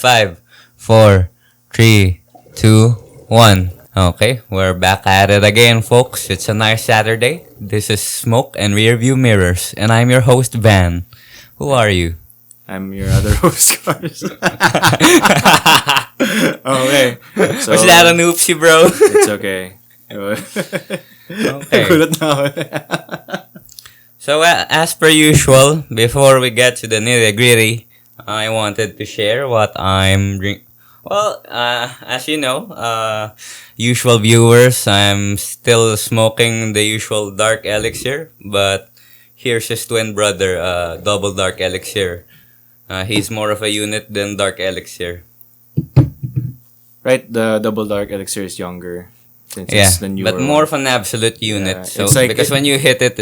Five, four, three, two, one. Okay, we're back at it again, folks. It's a nice Saturday. This is Smoke and Rearview Mirrors, and I'm your host, Van. Who are you? I'm your other host, Cars. Okay. So, Was that an oopsie, bro? it's okay. Okay. Gulat na ako. So, as per usual, before we get to the nitty gritty, I wanted to share what I'm drink. Well, as you know, usual viewers, I'm still smoking the usual dark elixir, but here's his twin brother, double dark elixir. He's more of a unit than dark elixir. Right, the double dark elixir is younger. Since Yeah, it's the newer but more one. of an absolute unit. Yeah, So it's like because when you hit it,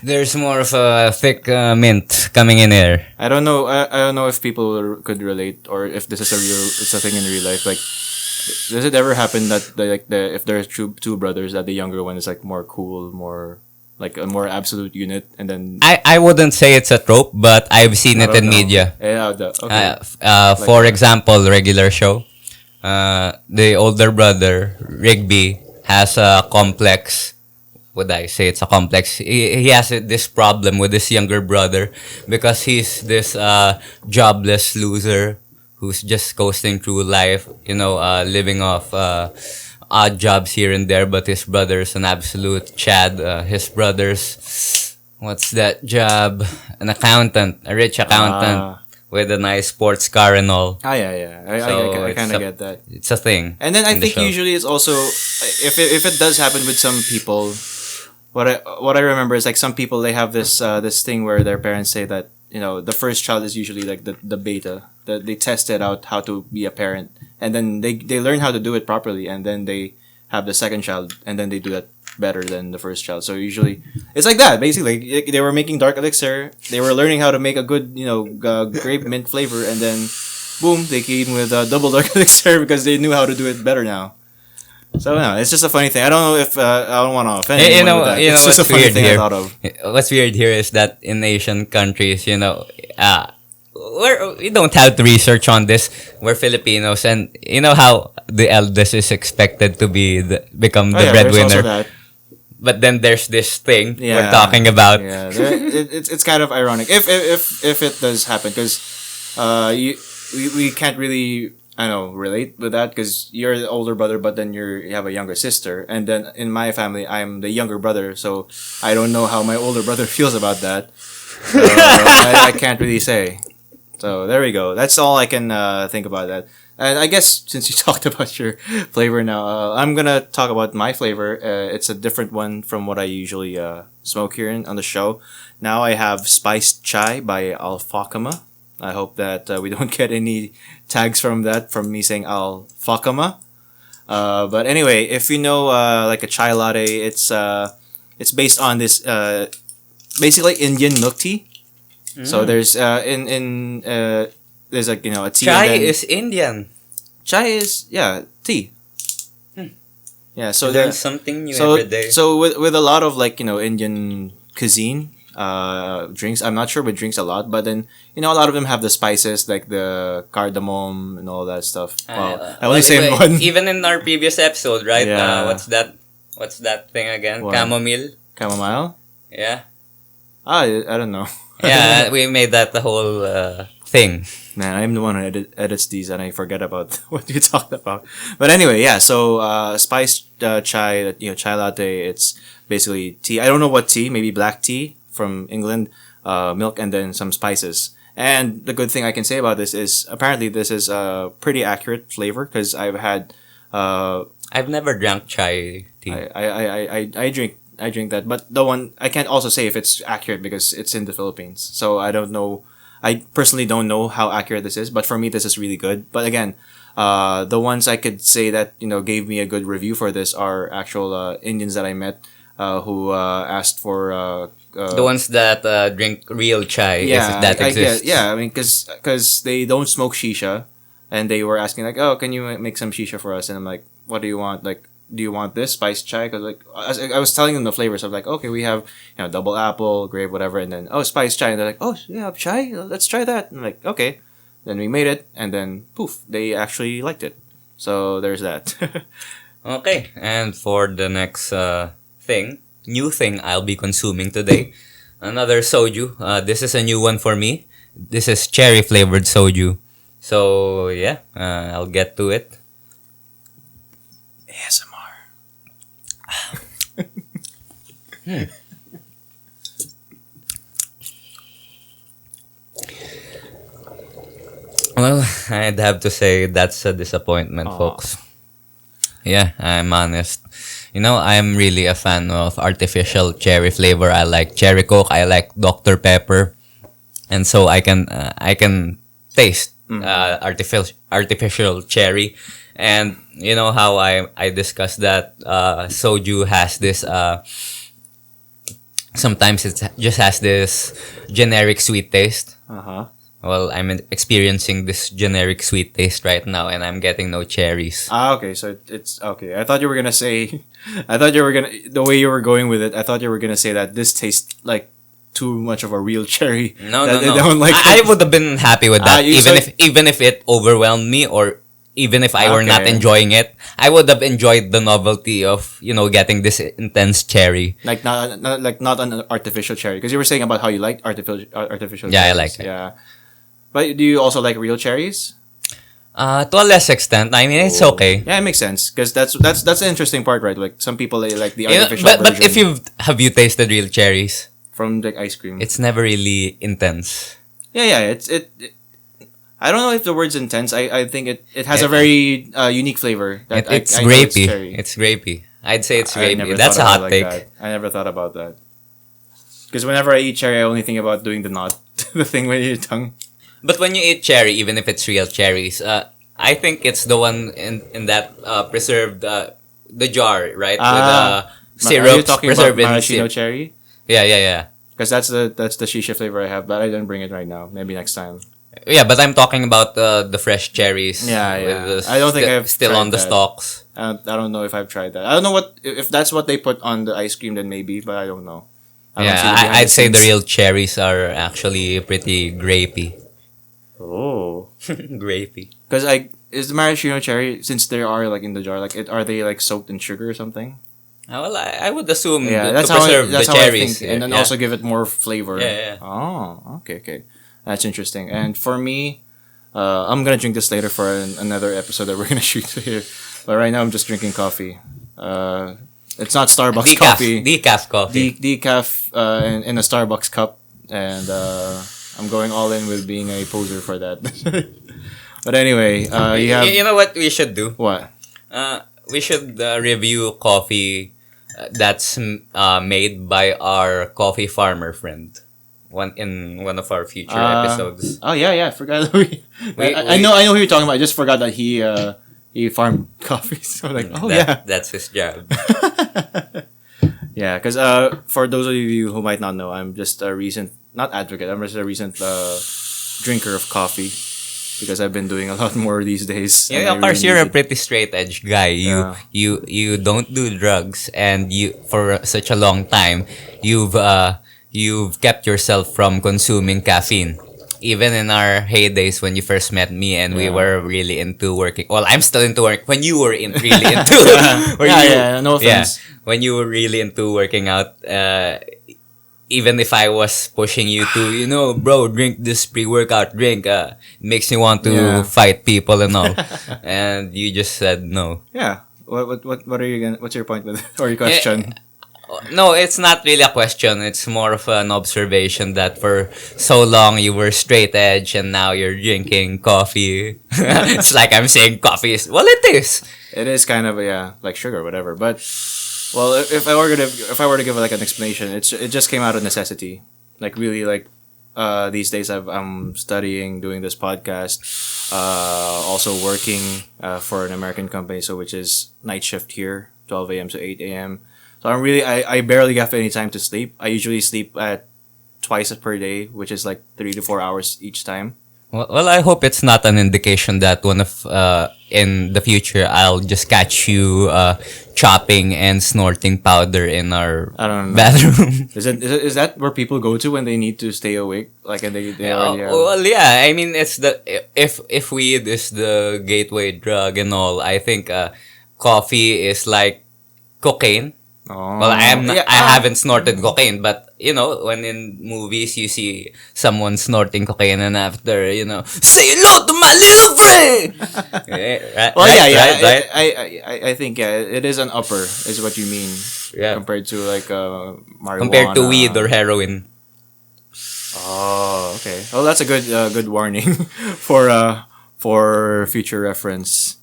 there's more of a thick mint coming in there. I don't know. I don't know if people could relate or if this is it's a thing in real life. Like, does it ever happen that if there's two brothers that the younger one is like more cool, more like a more absolute unit, and then I wouldn't say it's a trope, but I've seen I it don't in know. media. Yeah, okay. For example, regular show. The older brother, Rigby, has a complex. Would I say it's a complex? He has this problem with his younger brother because he's this jobless loser who's just coasting through life, living off odd jobs here and there. But his brother's an absolute Chad. His brother's, what's that job? An accountant, a rich accountant with a nice sports car and all. Yeah. So I kind it's of get that. It's a thing. And then I in the think show. usually it's also if it does happen with some people, what I remember is like some people they have this thing where their parents say that the first child is usually like the beta that they tested out how to be a parent, and then they learn how to do it properly, and then they have the second child, and then they do that better than the first child. So usually it's like that. Basically, they were making dark elixir, they were learning how to make a good grape mint flavor, and then boom, they came with double dark elixir because they knew how to do it better now. So no, it's just a funny thing. I don't know if I don't want to offend anyone with that. It's just a what's funny weird thing here? I thought of. What's weird here is that in Asian countries, we don't have to research on this. We're Filipinos, and you know how the eldest is expected to become the There's also breadwinner. that. But then there's this thing we're Yeah. talking about. Yeah, it's kind of ironic if it does happen because we can't really relate with that because you're the older brother, but then you have a younger sister, and then in my family I'm the younger brother, so I don't know how my older brother feels about that. I can't really say. So there we go. That's all I can think about that. And I guess since you talked about your flavor now, I'm gonna talk about my flavor. It's a different one from what I usually smoke here on the show. Now I have spiced chai by Alfakama. I hope that we don't get any tags from me saying Alfakama. But anyway, if you know like a chai latte, it's based on this basically Indian milk tea. So there's there's like a tea. Chai and then is Indian. chai is tea. Yeah, so Learn the something new so every day. so with a lot of Indian cuisine drinks. I'm not sure with drinks a lot, but then a lot of them have the spices like the cardamom and all that stuff. I only say one. Even in our previous episode, right? Yeah. What's that thing again? What? Chamomile. Chamomile. Yeah. I don't know. Yeah, we made that the whole thing. Man, I'm the one who edits these, and I forget about what you talked about. But anyway, yeah. So spiced chai, chai latte. It's basically tea. I don't know what tea. Maybe black tea from England, milk, and then some spices. And the good thing I can say about this is apparently this is a pretty accurate flavor because I've had. I've never drank chai tea. I drink that, but the one I can't also say if it's accurate because it's in the Philippines. So I don't know. I personally don't know how accurate this is, but for me this is really good. But again, the ones I could say that gave me a good review for this are actual Indians that I met who asked for The ones that drink real chai, if that exists. I mean, because they don't smoke shisha, and they were asking like, oh, can you make some shisha for us? And I'm like, what do you want? Like, do you want this spiced chai? Because like I was telling them the flavors of like, okay, we have double apple, grape, whatever, and then spiced chai, and they're like, oh, yeah, chai, let's try that. And I'm like, okay, Then we made it, and then poof, they actually liked it. So there's that. Okay, and for the next new thing I'll be consuming today, another soju. This is a new one for me. This is cherry flavored soju. So yeah, I'll get to it. ASMR. Well, I'd have to say that's a disappointment, Aw. folks. Yeah, I'm honest. I'm really a fan of artificial cherry flavor. I like cherry coke. I like Dr. Pepper, and so I can taste artificial cherry. And you know how I discussed that soju has this sometimes it just has this generic sweet taste. Uh-huh. Well, I'm experiencing this generic sweet taste right now, and I'm getting no cherries. Okay, so it's okay. I thought you were gonna say, I thought you were gonna, the way you were going with it, I thought you were gonna say that this tastes like too much of a real cherry. No, that no, they no. don't like I it. would have been happy with that, you said- even if it overwhelmed me, or even if I were not Okay. enjoying it. I would have enjoyed the novelty of getting this intense cherry. Like not an artificial cherry, because you were saying about how you like artificial. Yeah, I cherries. like it. Yeah, but do you also like real cherries? To a less extent, I mean, it's okay. Yeah, it makes sense because that's the interesting part, right? Like some people they like the You know, artificial but version if you tasted real cherries, from like ice cream. it's never really intense. Yeah. It I don't know if the word's intense. I think it has It- a very unique flavor. That It's I know grapey. cherry. It's grapey. I'd say it's I grapey. never That's a thought hot about it take. like that. I never thought about that. Because whenever I eat cherry, I only think about doing the knot, the thing with your tongue. But when you eat cherry, even if it's real cherries, I think it's the one in that preserved the jar, right? With Are you syrup, talking about preserved in maraschino syrup. cherry? Yeah. Because that's the shisha flavor I have, but I didn't bring it right now. Maybe next time. Yeah, but I'm talking about the fresh cherries. Yeah. with the I don't think I've still tried on the that. stalks. I don't know if I've tried that. I don't know what if that's what they put on the ice cream. Then maybe, but I don't know. I don't see Yeah, the behind I'd say the scenes. real cherries are actually pretty grapey. Oh. Grapey. Because is the maraschino cherry, since they are like in the jar, like are they like soaked in sugar or something? Well, I would assume Yeah, to that's how preserve that's the how I cherries. think, and then yeah. also give it more flavor. Yeah. Oh, okay, that's interesting. And for me, I'm gonna drink this later for another episode that we're gonna shoot here. But right now, I'm just drinking coffee. It's not Starbucks coffee. Decaf coffee. Decaf in a Starbucks cup, and I'm going all in with being a poser for that. But anyway, you have You know what we should do? what? We should review coffee that's made by our coffee farmer friend. One of our future episodes. Oh yeah, I forgot. I we- know who you're talking about. I just forgot that he farmed coffee. So like, oh yeah. That's his job. Yeah, because for those of you who might not know, I'm just a recent, not advocate, I'm just a recent drinker of coffee because I've been doing a lot more these days. and Yeah, I of course, really you're a need it. pretty straight edge guy. Yeah. You don't do drugs, and you for such a long time, you've kept yourself from consuming caffeine. Even in our heydays when you first met me and we Yeah. were really into working. Well, I'm still into work. When you were really into, No offense. when you were really into working out, even if I was pushing you to, bro, drink this pre-workout drink, it makes me want to Yeah. fight people and all. And you just said no. Yeah. What are you gonna? What's your point with it? Or your question? No, it's not really a question. It's more of an observation that for so long you were straight edge and now you're drinking coffee. It's like I'm saying coffee is, well, it is. It is kind of like sugar, whatever. But well, if I were to give like an explanation, it just came out of necessity. Like really, like these days I'm studying, doing this podcast, also working for an American company, so which is night shift here, 12 a.m. to 8 a.m. So I barely get any time to sleep. I usually sleep at twice per day, which is like 3 to 4 hours each time. Well, I hope it's not an indication that one of in the future I'll just catch you chopping and snorting powder in our I don't know. bathroom. Is that where people go to when they need to stay awake? Like, and they already have... Well, yeah. I mean, it's the if weed is the gateway drug and all, I think coffee is like cocaine. Oh. Well, I am not, Yeah, I haven't snorted cocaine, but you know, when in movies you see someone snorting cocaine and after, you know, say hello to my little friend. Right, Well, right, yeah. right, right? I think it is an upper, is what you mean. Yeah. Compared to like marijuana. Compared to weed or heroin. Oh, okay. Well, that's a good warning for future reference.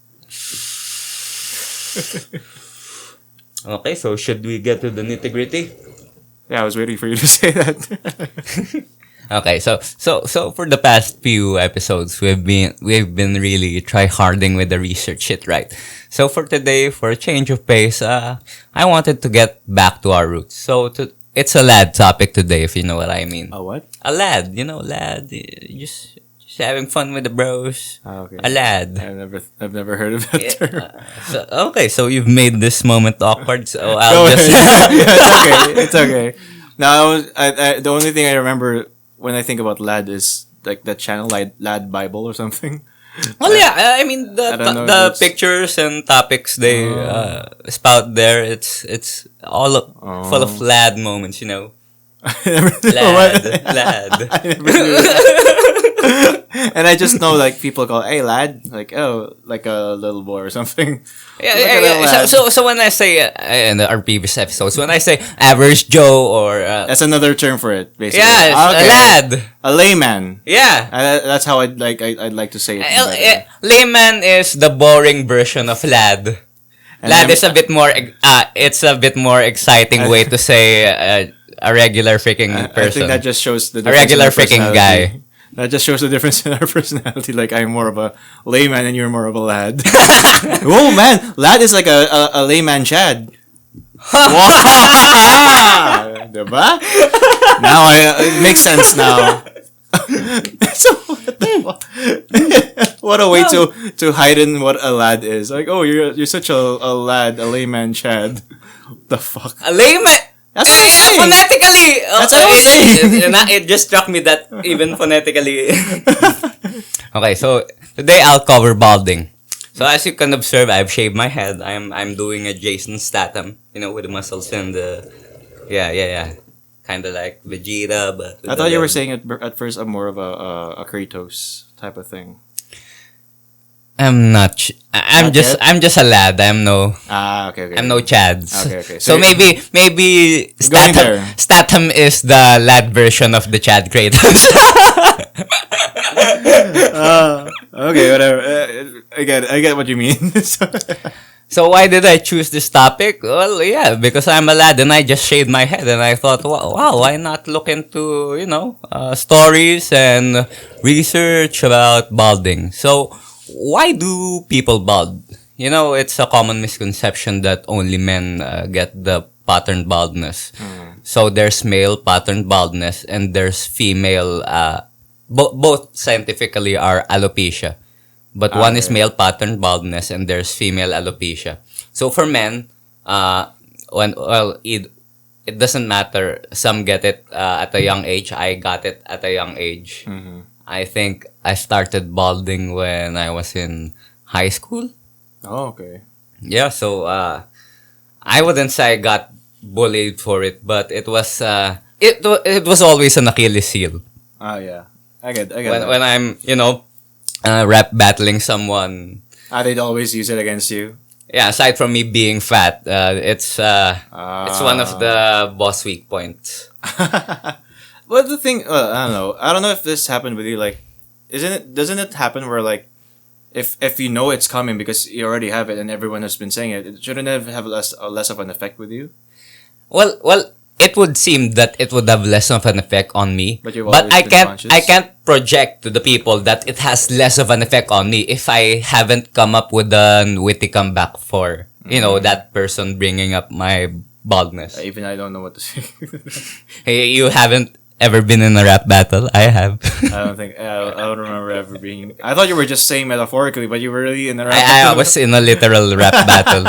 Okay, so should we get to the nitty gritty? Yeah, I was waiting for you to say that. Okay, so for the past few episodes, we've been really try-harding with the research shit, right? So for today, for a change of pace, I wanted to get back to our roots. It's a lad topic today, if you know what I mean. A what? A lad, lad, just having fun with the bros. Okay. A lad. I've never heard of that term. So you've made this moment awkward, so Go I'll ahead. just... Yeah, it's okay. Now, the only thing I remember when I think about lad is like that channel, Lad Bible or something. Well, yeah, I mean I don't know if the it's- pictures and topics they spout there, it's all full of lad moments, you know. I never knew Lad, what- lad. I never knew that. And I just know like people call, hey lad, like like a little boy or something. Yeah, Look yeah, at that yeah. lad. So when I say in our previous episodes, when I say average Joe or That's another term for it, basically. yeah, it's Okay. a lad. A layman. Yeah. That's how I'd like to say it. better. Layman is the boring version of lad. And Lad I'm- is a bit more. It's a bit more exciting way to say a regular freaking I person. think that just shows the A difference regular in our freaking personality. guy. That just shows the difference in our personality. Like I'm more of a layman and you're more of a lad. Oh man, lad is like a layman Chad. Wow, diba? Now it makes sense now. So what the fuck? What a way to heighten what a lad is. Like, oh, you're such a lad, a layman Chad. What the fuck? A layman. That's what I'm saying. Phonetically. That's what I'm saying. It just struck me that even phonetically. Okay, so today I'll cover balding. So as you can observe, I've shaved my head. I'm doing a Jason Statham, with the muscles and the yeah. Kind of like Vegeta, but with I the thought you were leg. saying at first I'm more of a Kratos type of thing. I'm not. I'm Not just. yet? I'm just a lad. Okay. I'm no Chads. Okay. So So maybe Going there. Statham is the lad version of the Chad Kratos. Okay, whatever. I get what you mean. So why did I choose this topic? Well, yeah, because I'm a lad and I just shaved my head and I thought, wow, why not look into stories and research about balding? So why do people bald? It's a common misconception that only men get the pattern baldness. So there's male pattern baldness and there's female. Both scientifically are alopecia. But one is Okay. male pattern baldness and there's female alopecia. So for men, it doesn't matter. Some get it at a young age. I got it at a young age. Mm-hmm. I think I started balding when I was in high school. Oh, okay. Yeah, so I wouldn't say I got bullied for it, but it was it was always an Achilles heel. Oh yeah, I get that. When I'm rap battling someone. They'd always use it against you. Yeah, aside from me being fat, it's one of the boss weak points. Well, the thing, I don't know if this happened with you. Like, doesn't it happen where like, if you know it's coming because you already have it and everyone has been saying it, shouldn't it have less of an effect with you? Well, it would seem that it would have less of an effect on me. But you've always I been can't conscious. I can't project to the people that it has less of an effect on me if I haven't come up with a witty comeback for that person bringing up my baldness. Even I don't know what to say. Hey, you haven't ever been in a rap battle? I have. I don't think I don't remember ever being. I thought you were just saying metaphorically, but you were really in the rap I battle. was in a literal rap battle.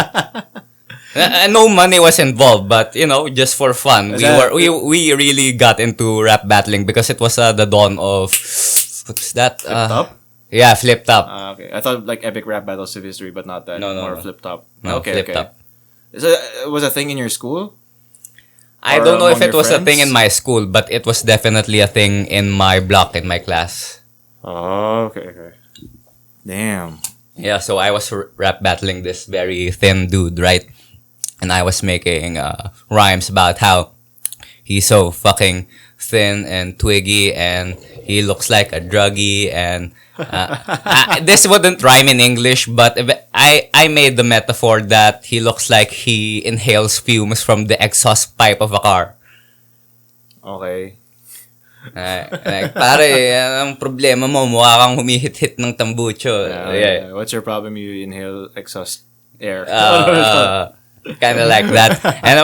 No money was involved, but just for fun, we really got into rap battling because it was the dawn of what's that? Flip top? Yeah, flip top. Okay. I thought like epic rap battles of history, but not that. No, More no. flip top. No, okay, flip okay. top. So it was a thing in your school? I Or don't know if among it your was a thing in friends? my school, but it was definitely a thing in my block, in my class. Oh, okay, okay. Damn. Yeah, so I was rap battling this very thin dude, right? And I was making rhymes about how he's so fucking thin and twiggy and he looks like a druggie and this wouldn't rhyme in English, but I made the metaphor that he looks like he inhales fumes from the exhaust pipe of a car. Okay. Like, pare, ang problema mo, mukha kang humihit-hit ng tambucho. Yeah. What's your problem? You inhale exhaust air. Kind of like that. And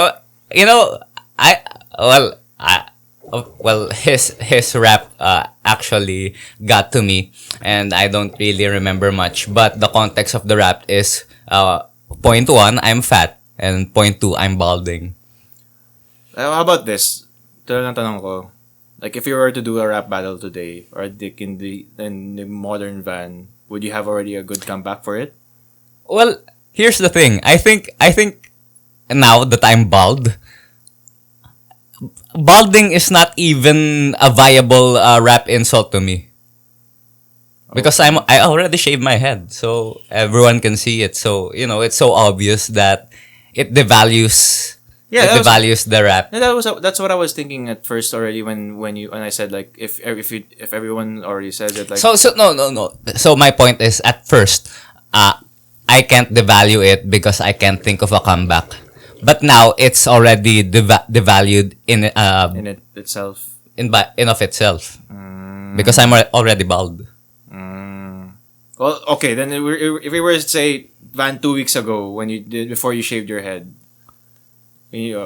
his rap actually got to me, and I don't really remember much. But the context of the rap is point one, I'm fat, and point two, I'm balding. How about this? Tanong ko. Like, if you were to do a rap battle today, or in the modern van, would you have already a good comeback for it? Well, here's the thing. I think now that I'm bald, balding is not even a viable rap insult to me. Because I already shaved my head, so everyone can see it. So it's so obvious that it devalues devalues the rap. Yeah, that's what I was thinking at first already when I said like if everyone already says it like So no. So my point is at first, I can't devalue it because I can't think of a comeback. But now it's already devalued in it itself. in of itself because I'm already bald. Well, okay, then if we were to say Van 2 weeks ago when you did before you shaved your head,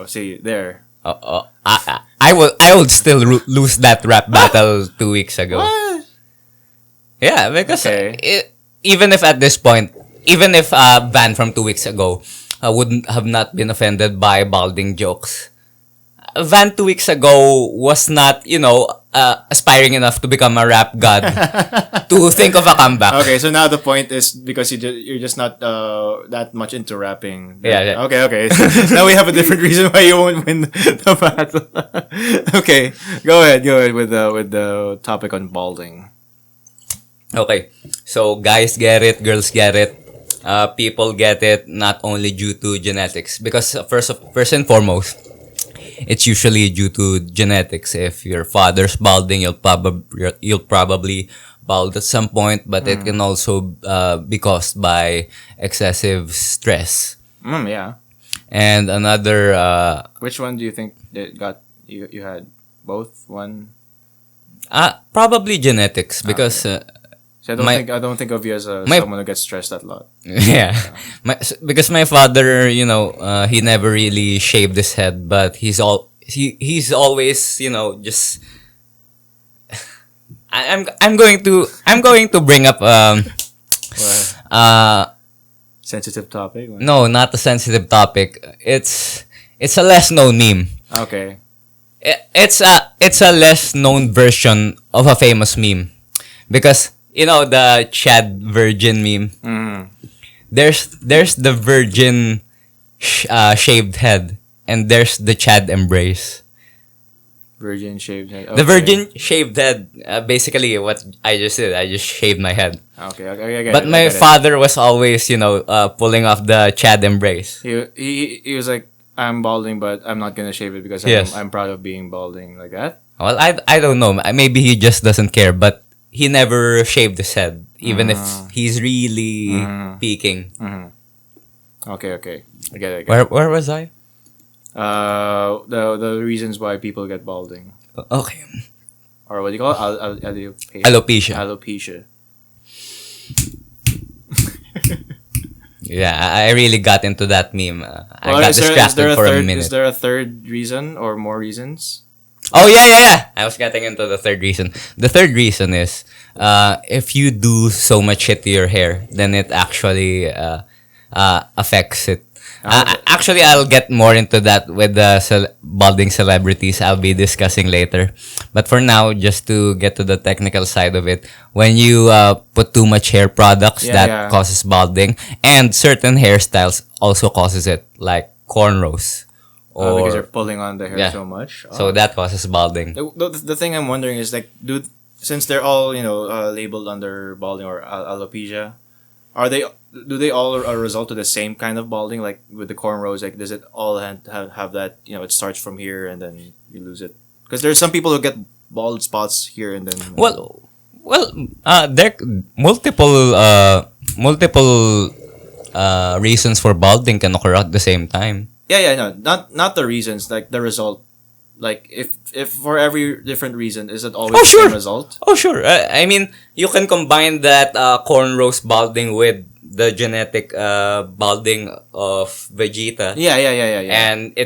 see there. I would still lose that rap battle 2 weeks ago. What? Yeah, because Okay. even if at this point, even if Van from 2 weeks ago wouldn't have not been offended by balding jokes, Van 2 weeks ago was not, aspiring enough to become a rap god to think of a comeback. Okay, so now the point is because you're just not that much into rapping. Yeah. Okay. So now we have a different reason why you won't win the battle. Okay, go ahead with the topic on balding. Okay, so guys get it, girls get it. People get it not only due to genetics, because first and foremost, it's usually due to genetics. If your father's balding, you'll probably bald at some point, but it can also be caused by excessive stress. Yeah. And another Which one do you think that got you had both one? probably genetics because So I don't think of you as someone who gets stressed a lot. yeah. Because my father, he never really shaved his head, but he's always, just I'm going to bring up Sensitive topic. no, not a sensitive topic. It's a less known meme. Okay. It's a less known version of a famous meme, because the Chad Virgin meme. There's the virgin shaved head, and there's the Chad embrace. Virgin shaved head. The virgin shaved head, basically what I just did. I just shaved my head. Okay. I get But it, I my get it. father was always, pulling off the Chad embrace. He was like, I'm balding, but I'm not gonna shave it because Yes. I'm proud of being balding like that. Well, I don't know. Maybe he just doesn't care, but he never shaved his head, even if he's really peaking. Okay. I get it. Where was I? The reasons why people get balding, Okay. or what do you call it? Alopecia. Alopecia. Yeah, I really got into that meme. I Well, got distracted for a minute. Is there a third reason or more reasons? Oh yeah. I was getting into the third reason. The third reason is if you do so much shit to your hair, then it actually affects it. Actually, I'll get more into that with the balding celebrities I'll be discussing later. But for now, just to get to the technical side of it, when you put too much hair products, that causes balding, and certain hairstyles also causes it, like cornrows. Because you're pulling on the hair so much. So that causes balding. The thing I'm wondering is like, since they're all labeled under balding or alopecia, do they all are a result of the same kind of balding? Like with the cornrows, like does it all have that it starts from here and then you lose it? Because there's some people who get bald spots here and then. There multiple reasons for balding can occur at the same time. No, not the reasons, like the result. Like if for every different reason, is it always the same result? Oh sure. I mean, you can combine that cornrows balding with the genetic balding of Vegeta. Yeah. And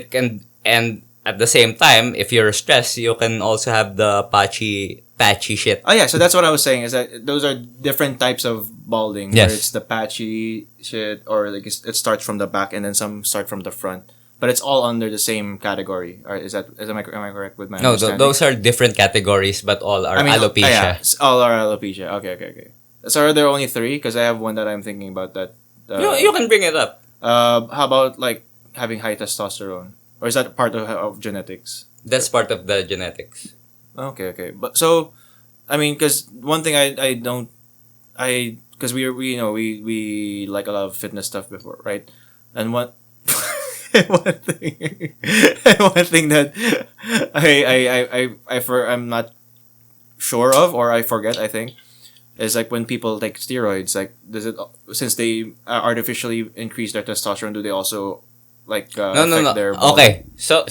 and at the same time, if you're stressed, you can also have the patchy shit. Oh yeah, so that's what I was saying, is that those are different types of balding. Yes. Where it's the patchy shit, or like it starts from the back and then some start from the front. But it's all under the same category. Or am I correct with my understanding? No, those are different categories, but all are alopecia. All are alopecia. Okay. So are there only 3? Because I have one that I'm thinking about that. You can bring it up. How about like having high testosterone, or is that part of genetics? That's part of the genetics. Okay. But so, I mean, because one thing because we like a lot of fitness stuff before, right? And one one thing that I'm not sure of, or I forget, I think, is like when people take steroids, like does it, since they artificially increase their testosterone, do they also like affect their body? Okay, so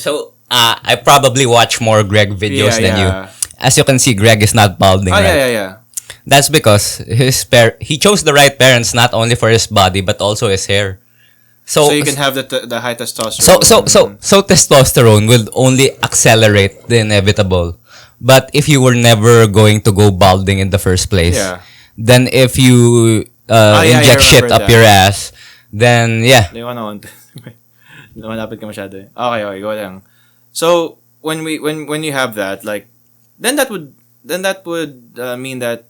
I probably watch more Greg videos than you. As you can see, Greg is not balding, right? Yeah. That's because he chose the right parents, not only for his body but also his hair. So you can have the high testosterone. So testosterone will only accelerate the inevitable. But if you were never going to go balding in the first place, then if you inject shit up your ass, then Malapit ka masyado eh. Okay, go lang. So when you have that, like, then that would mean that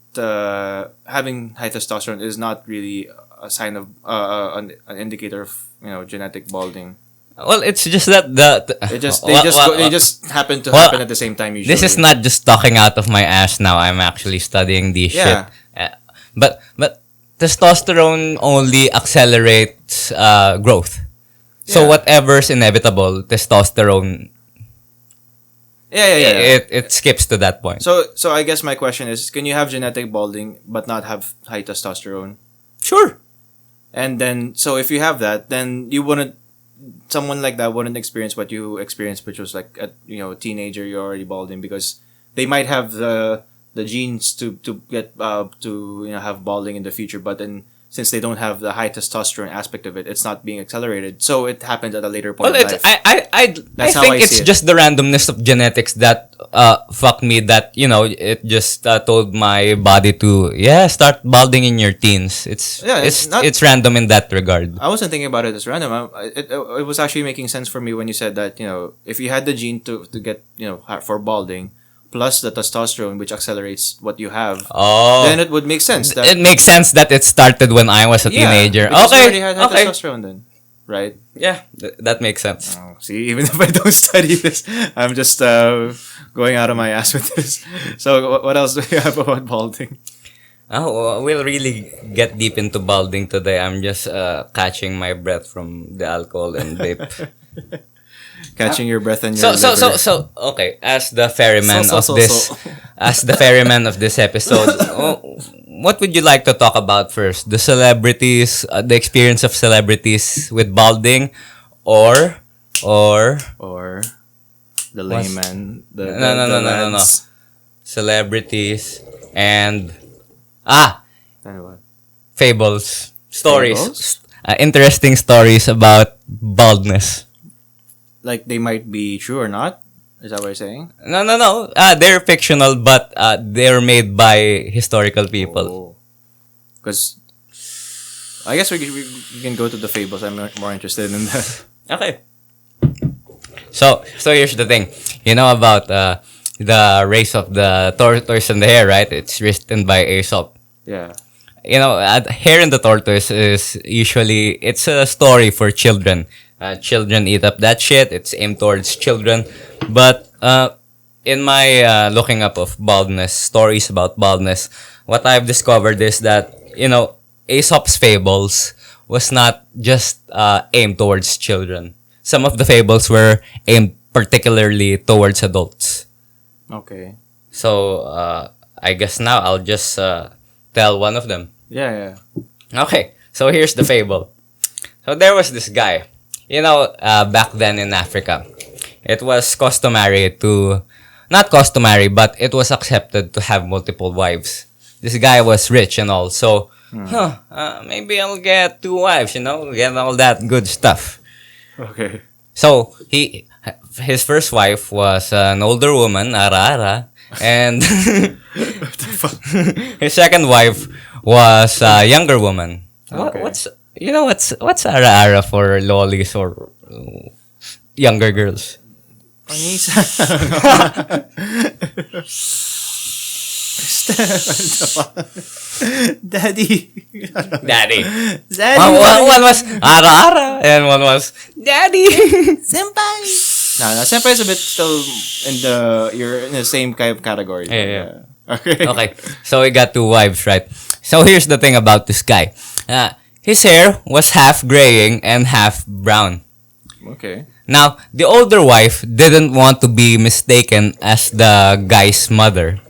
having high testosterone is not really a sign of an indicator of genetic balding. Well, it's just that they just happen to happen at the same time usually. This is not just talking out of my ass now. I'm actually studying this shit. But testosterone only accelerates growth. So whatever's inevitable, testosterone. It skips to that point. So I guess my question is, can you have genetic balding but not have high testosterone? Sure. And then, so if you have that, then someone like that wouldn't experience what you experienced, which was like a teenager, you're already balding, because they might have the genes to get have balding in the future, but then since they don't have the high testosterone aspect of it, it's not being accelerated. So it happens at a later point in life. I think it's just the randomness of genetics that fucked me, that it just told my body to start balding in your teens. It's random in that regard. I wasn't thinking about it as random. It was actually making sense for me when you said that if you had the gene to get for balding, plus the testosterone, which accelerates what you have, then it would make sense. It makes sense that it started when I was a teenager. Because you already had testosterone then, right? Yeah, that makes sense. Oh, see, even if I don't study this, I'm just going out of my ass with this. So what else do you have about balding? Oh, we'll really get deep into balding today. I'm just catching my breath from the alcohol and vape. Catching your breath and your so okay, as the ferryman as the ferryman of this episode, what would you like to talk about first? The celebrities, the experience of celebrities with balding, or the layman, no. Celebrities and fables, stories, interesting stories about baldness. Like they might be true or not? Is that what you're saying? No, no, no. They're fictional, but they're made by historical people. Because I guess we can go to the fables. I'm more interested in that. Okay. So here's the thing. You know about the race of the tortoise and the hare, right? It's written by Aesop. Yeah. You know, Hare and the Tortoise is usually, it's a story for children. Children eat up that shit. It's aimed towards children. But in my looking up of baldness, stories about baldness, what I've discovered is that, you know, Aesop's fables was not just aimed towards children. Some of the fables were aimed particularly towards adults. Okay. So I guess now I'll just tell one of them. Yeah. Okay, so here's the fable. So there was this guy. You know, back then in Africa, it was customary to, not customary, but it was accepted to have multiple wives. This guy was rich and all, so, maybe I'll get 2 wives, you know, get all that good stuff. Okay. So, his first wife was an older woman, Ara, and What the fuck? his second wife was a younger woman. Okay. What's ara for lollies or younger girls? Daddy. Daddy. Daddy. One was ara and one was daddy. Senpai. No, senpai is a bit still you're in the same kind of category. Yeah. Okay. Okay, so we got 2 wives, right? So here's the thing about this guy. His hair was half graying and half brown. Okay. Now, the older wife didn't want to be mistaken as the guy's mother.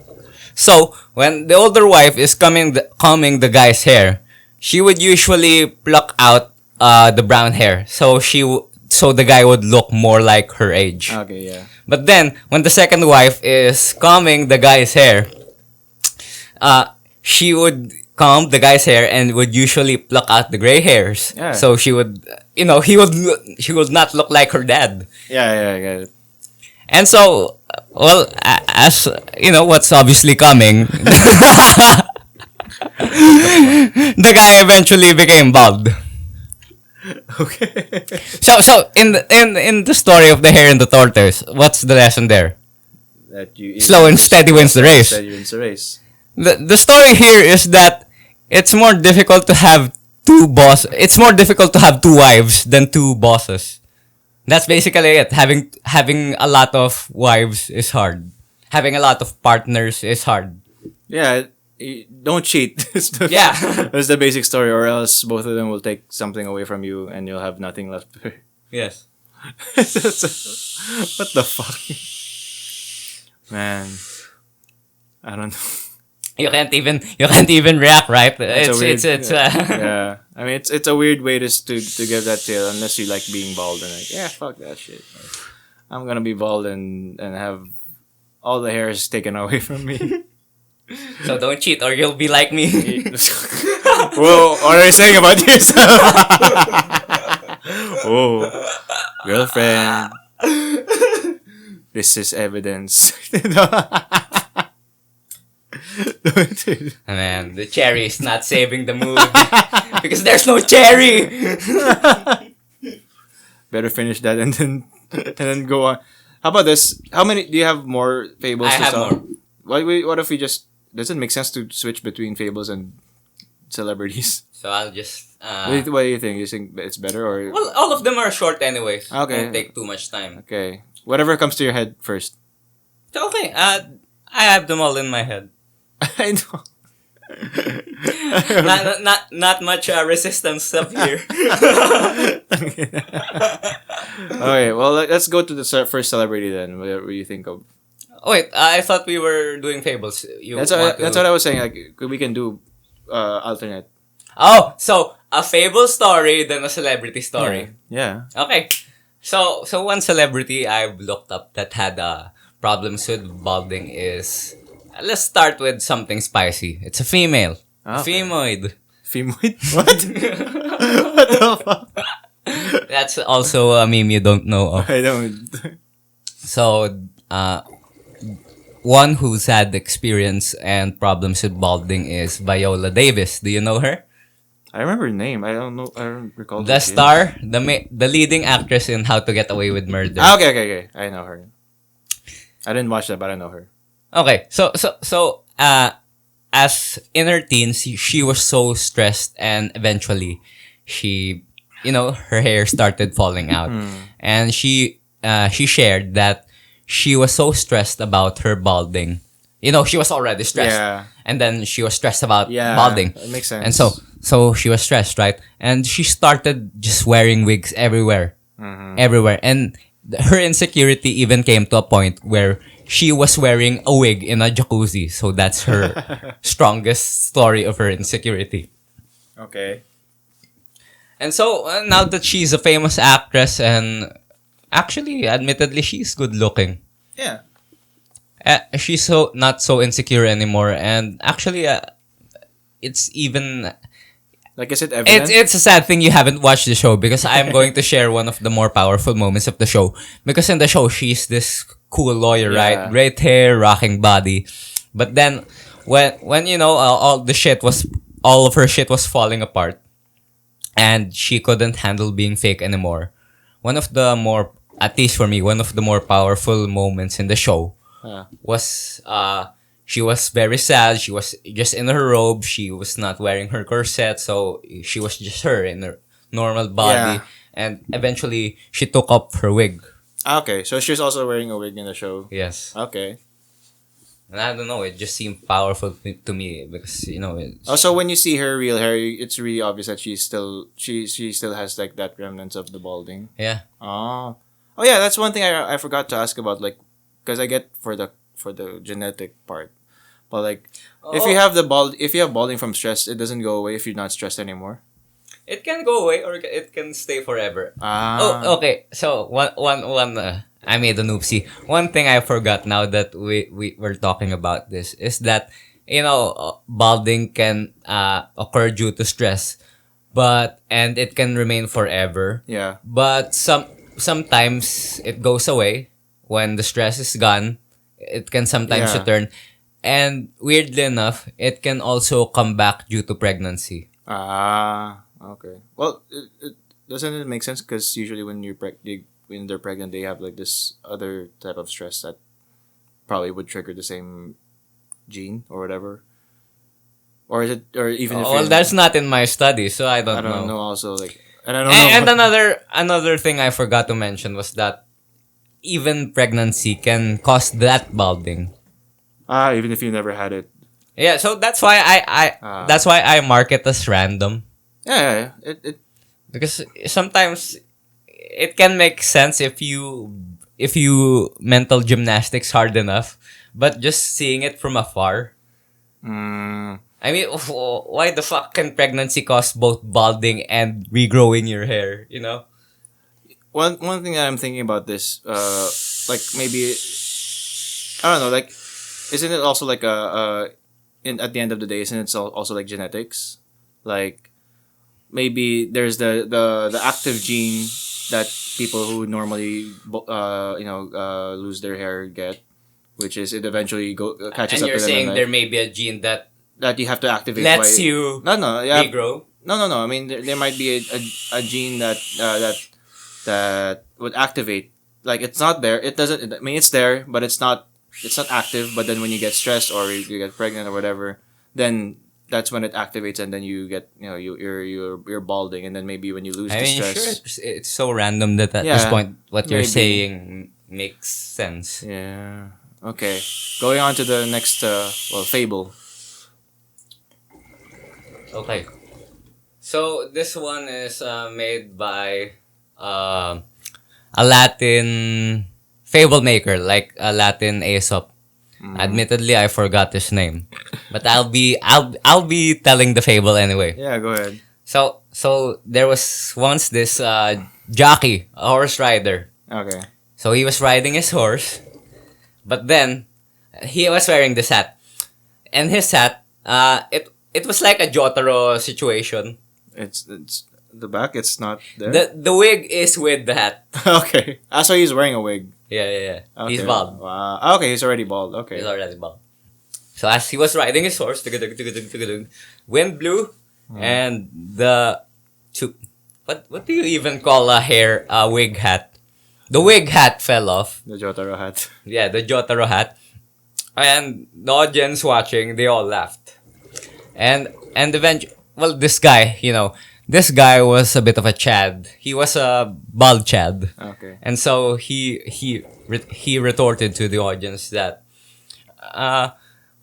So, when the older wife is combing the guy's hair, she would usually pluck out the brown hair. So the guy would look more like her age. Okay, yeah. But then, when the second wife is combing the guy's hair, she would comb the guy's hair and would usually pluck out the gray hairs. Yeah. So she would, she would not look like her dad. Yeah, I get it. And so, well, as you know, what's obviously coming, the guy eventually became bald. Okay. So in the story of the hare and the tortoise, what's the lesson there? That you Slow and steady wins the race. Steady wins the race. The story here is that it's more difficult to have 2 bosses. It's more difficult to have 2 wives than 2 bosses. That's basically it. Having a lot of wives is hard. Having a lot of partners is hard. Yeah, don't cheat. Yeah. That's the basic story, or else both of them will take something away from you and you'll have nothing left. Yes. What the fuck? Man. I don't know. You can't even react, right? Yeah. I mean, it's a weird way to give that tale, unless you like being bald and like, yeah, fuck that shit. I'm gonna be bald and have all the hairs taken away from me. So don't cheat or you'll be like me. Whoa, what are you saying about yourself? Whoa, girlfriend. This is evidence. Man, the cherry is not saving the mood because there's no cherry. Better finish that and then go on. How about this? How many do you have more fables? I have more. What if we just doesn't make sense to switch between fables and celebrities? So I'll just. What do you think? You think it's better or? Well, all of them are short anyways. Okay. Won't take too much time. Okay, whatever comes to your head first. So, okay. I have them all in my head. I know. not much resistance up here. Okay, well let's go to the first celebrity then. What do you think of? Oh, wait, I thought we were doing fables. That's what I was saying. Like we can do alternate. Oh, so a fable story then a celebrity story. Yeah. Okay. So one celebrity I've looked up that had problems with balding is, let's start with something spicy. It's a female. Okay. Femoid. Femoid? What? What the fuck? That's also a meme you don't know of. I don't. So, one who's had experience and problems with balding is Viola Davis. Do you know her? I remember her name. I don't know. I don't recall The who she is. star, the leading actress in How to Get Away with Murder. Ah, okay. I know her. I didn't watch that, but I know her. Okay, so as in her teens, she was so stressed, and eventually, she, her hair started falling out, and she shared that she was so stressed about her balding. She was already stressed, Yeah. and then she was stressed about Yeah. balding, It makes sense. and so she was stressed, right? And she started just wearing wigs everywhere, everywhere, and her insecurity even came to a point where she was wearing a wig in a jacuzzi. So that's her strongest story of her insecurity. Okay. And so now that she's a famous actress, and actually, admittedly, she's good looking. Yeah. She's so not so insecure anymore, and actually, it's even Like, is it evident? it's a sad thing you haven't watched the show, because I'm going to share one of the more powerful moments of the show. Because in the show, she's this cool lawyer, Yeah. right? Great hair, rocking body. But then when all of her shit was falling apart, and she couldn't handle being fake anymore. One of the more, at least for me, one of the more powerful moments in the show was she was very sad. She was just in her robe. She was not wearing her corset, so she was just her in her normal body. Yeah. And eventually, she took up her wig. Okay, so she was also wearing a wig in the show. Yes, Okay. and I don't know. It just seemed powerful to me because Also, when you see her real hair, it's really obvious that she still has like that remnants of the balding. yeah. Oh. Oh yeah, that's one thing I forgot to ask about, like, because I get for the genetic part, but like if you have balding from stress, it doesn't go away if you're not stressed anymore. It can go away or it can stay forever. Ah. Oh, okay. So one. I made an oopsie. One thing I forgot now that we were talking about this is that balding can occur due to stress, and it can remain forever. Yeah. But sometimes it goes away when the stress is gone. It can sometimes Yeah. return, and weirdly enough, it can also come back due to pregnancy. Ah. Okay. Well, it doesn't it make sense, because usually when when they're pregnant, they have like this other type of stress that probably would trigger the same gene or whatever. Or is it, or even if Well, that's not in my study, so I don't I don't know. know. Also, like, and I don't know. And another thing I forgot to mention was that even pregnancy can cause that balding. Even if you never had it. Yeah, so that's why that's why I mark it as random, Yeah. because sometimes it can make sense if you mental gymnastics hard enough, but just seeing it from afar. I mean, why the fuck can pregnancy cause both balding and regrowing your hair? One thing that I'm thinking about this, like maybe, I don't know, like, isn't it also like at the end of the day, isn't it also like genetics? Like, maybe there's the active gene that people who normally lose their hair get, which is it eventually catches And up you're to them in saying life, there may be a gene that that you have to activate. lets you Yeah. regrow. No. I mean, there might be a gene that would activate. Like, it's not there. It doesn't. I mean, it's there, but it's not active. But then when you get stressed or you get pregnant or whatever, then that's when it activates, and then you get you're balding, and then maybe when you lose I the mean, stress. sure, it's so random that at this Yeah, point, what you're maybe. saying makes sense. Yeah. Okay. Going on to the next fable. Okay. So this one is made by a Latin fable maker, like a Latin Aesop. Admittedly, I forgot his name, but I'll be telling the fable anyway. Yeah. Go ahead. So there was once this jockey, a horse rider. Okay. So he was riding his horse, but then he was wearing this hat, and his hat, it was like a Jotaro situation. It's the back. It's not there. The wig is with the hat. Okay. So he's wearing a wig. Yeah. He's Okay. bald. Wow. Okay, he's already bald. Okay. He's already bald. So as he was riding his horse, wind blew, and to, what do you even call a wig hat? The wig hat fell off. The Jotaro hat. Yeah, the Jotaro hat. And the audience watching, they all laughed. And eventually, well, this guy, this guy was a bit of a Chad. He was a bald Chad. Okay. And so he retorted to the audience that,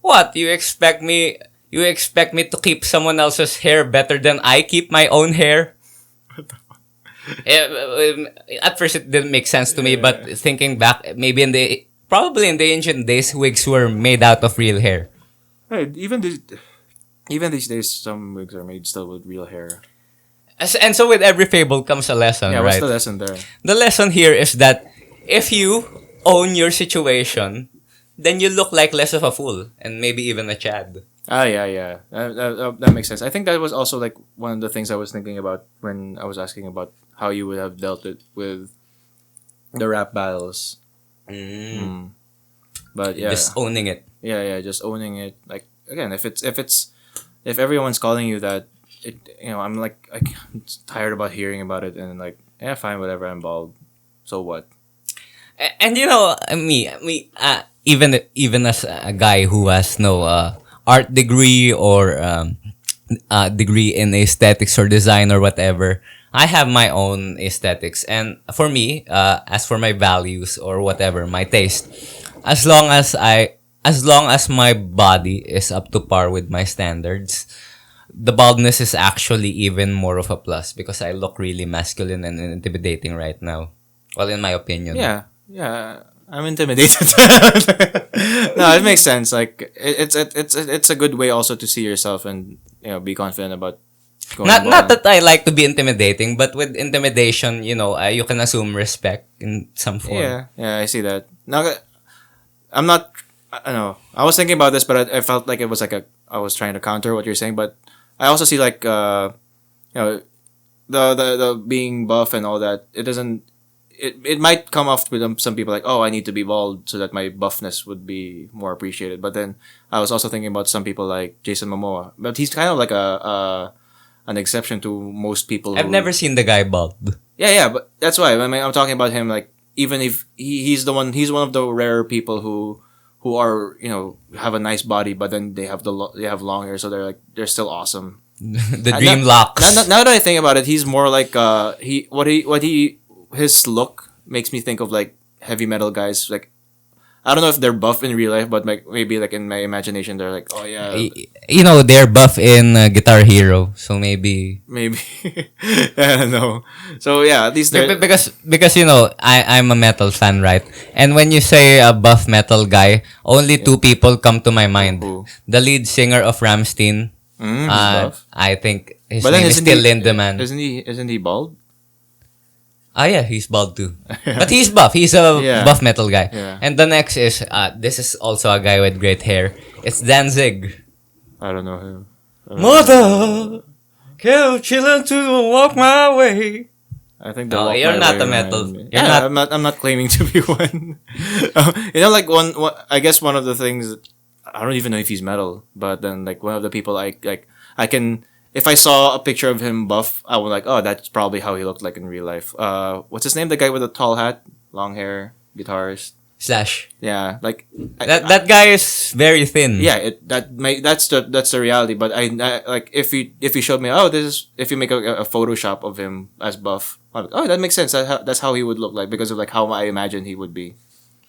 what, you expect me to keep someone else's hair better than I keep my own hair? At first it didn't make sense to me, but thinking back, probably in the ancient days, wigs were made out of real hair. Hey, even these days, some wigs are made still with real hair. And so with every fable comes a lesson, Yeah, right? what's the lesson there? The lesson here is that if you own your situation, then you look like less of a fool and maybe even a Chad. Yeah. That makes sense. I think that was also like one of the things I was thinking about when I was asking about how you would have dealt it with the rap battles. But yeah, Just owning it. yeah, just owning it. Like again, if everyone's calling you that, I'm like I'm tired about hearing about it, and like, yeah, fine, whatever. I'm bald, so what? And even as a guy who has no art degree or degree in aesthetics or design or whatever, I have my own aesthetics, and for me, as for my values or whatever, my taste, as long as my body is up to par with my standards, the baldness is actually even more of a plus because I look really masculine and intimidating right now. Well, in my opinion. Yeah, I'm intimidated. No, it makes sense. Like it's a good way also to see yourself and be confident about going Not bald. that I like to be intimidating, but with intimidation, you can assume respect in some form. Yeah, I see that. Now, I'm not. I don't know. I was thinking about this, but I felt like it was like I was trying to counter what you're saying, but I also see like the being buff and all that. It doesn't. It might come off with some people like, oh, I need to be bald so that my buffness would be more appreciated. But then I was also thinking about some people like Jason Momoa, but he's kind of like an exception to most people. I've never seen the guy bald. Yeah, but that's why I'm talking about him. Like, even if he's one of the rare people who are have a nice body, but then they have long hair, so they're still awesome. The dream locks. Now that I think about it, he's more like his look makes me think of like heavy metal guys. Like, I don't know if they're buff in real life, but like maybe like in my imagination they're like, oh yeah, They're buff in Guitar Hero, so maybe I don't know. So yeah, at least they're because I'm a metal fan, right? And when you say a buff metal guy, only two people come to my mind: Who? the lead singer of Rammstein. he's buff. I think his But then name is still Lindemann. Isn't he bald? Yeah, he's bald too. But he's buff. He's a Yeah. buff metal guy. Yeah. And the next is, this is also a guy with great hair. It's Danzig. I don't know him. Mother, kill children to walk my way. I think No, Walk you're My not Way a metal. reminds me. You're Yeah, not- I'm not claiming to be one. Like I guess one of the things, I don't even know if he's metal, but then like one of the people I can, if I saw a picture of him buff, I would like, oh, that's probably how he looked like in real life. What's his name? The guy with the tall hat, long hair, guitarist. Slash. Yeah, like That guy is very thin. yeah, that's the reality. But I like if you showed me, if you make a Photoshop of him as buff, I'm like, oh, that makes sense. That's how he would look like because of like how I imagine he would be.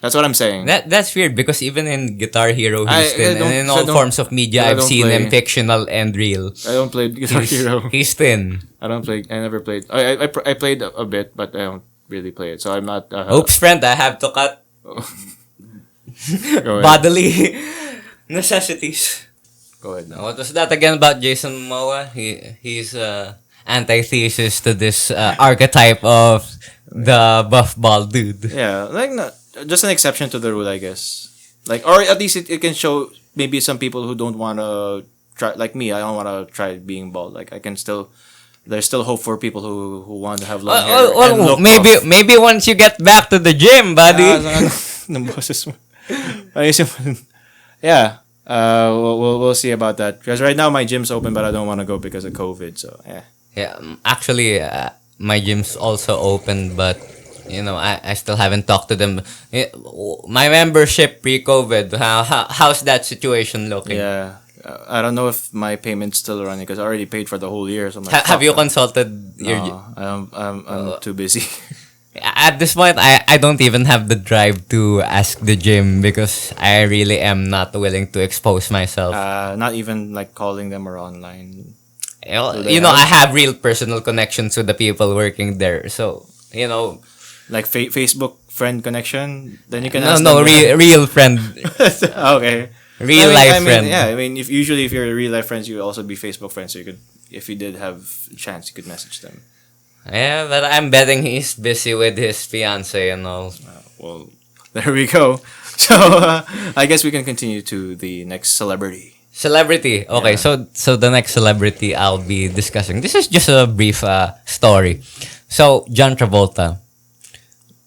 That's what I'm saying. That's weird because even in Guitar Hero, he's I thin. don't- And in so all don't- forms of media, I I've don't seen play. him fictional and real. I don't play Guitar Hero. He's thin. I don't play. I never played. I played a bit, but I don't really play it. So I'm not. Oops, friend, I have to cut Go ahead. bodily necessities. Go ahead now. What was that again about Jason Momoa? He's antithesis to this archetype of the buff bald dude. Yeah, like not just an exception to the rule, I guess. Like, or at least it can show maybe some people who don't want to try, like me. I don't want to try being bald. Like, I can still there's still hope for people who want to have long Well, hair well, and look maybe buff. maybe once you get back to the gym, buddy. Ng boses mo. Ayusin mo. Yeah. We'll see about that. Because right now my gym's open, but I don't want to go because of COVID. So yeah. Yeah, actually, my gym's also open, but I still haven't talked to them. My membership pre-COVID, how's that situation looking? Yeah. I don't know if my payment's still running because I already paid for the whole year. So I'm like, Have fuck you that. consulted your? No, I'm too busy. At this point, I don't even have the drive to ask the gym because I really am not willing to expose myself. Not even like calling them or online. I have real personal connections with the people working there, so Like Facebook friend connection. Then you can no, ask no, them. real friend, Okay. real life friend. Yeah, I mean, if you're real life friends, you also be Facebook friends. So you could, if you did have a chance, you could message them. Yeah, but I'm betting he's busy with his fiance and all. Well, there we go. So I guess we can continue to the next celebrity. Celebrity. Okay, Yeah. so the next celebrity I'll be discussing. This is just a brief story. So John Travolta.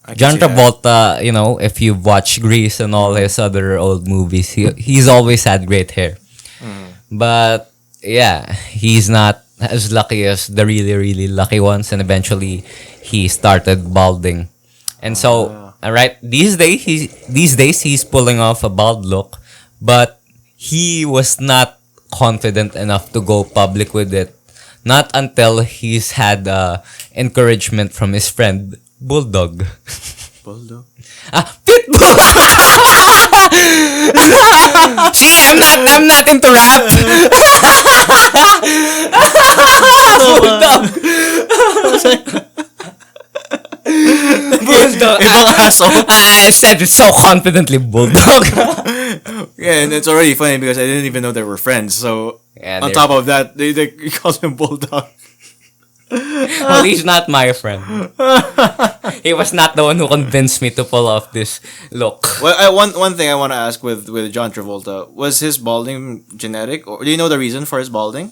I can John see that. Travolta, if you've watched Grease and all his other old movies, he's always had great hair. But yeah, he's not as lucky as the really, really lucky ones, and eventually he started balding. And so, alright, these days he's pulling off a bald look, but he was not confident enough to go public with it. Not until he's had encouragement from his friend Bulldog. Bulldog. Pitbull. See, I'm not into rap. Bulldog. Bulldog. Ibang aso. I said it so confidently, Bulldog. Yeah, and it's already funny because I didn't even know they were friends. So Yeah, on they're- top of that, they called him Bulldog. Well, he's not my friend. He was not the one who convinced me to pull off this look. Well, one thing I want to ask with John Travolta, was his balding genetic, or do you know the reason for his balding?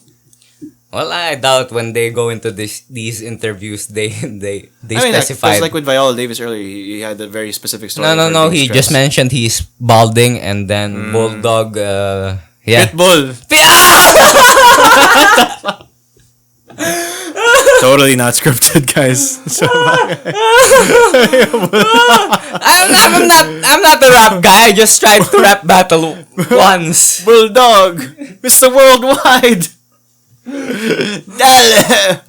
Well, I doubt when they go into these interviews, they I mean, specify. like with Viola Davis earlier, he had a very specific story. No, of no, her no. being He just stressed. mentioned he's balding, and then Bulldog. Yeah. Pitbull. Totally not scripted, guys. So, I'm not a rap guy. I just tried to rap battle once. Bulldog, Mr. Worldwide. Dale.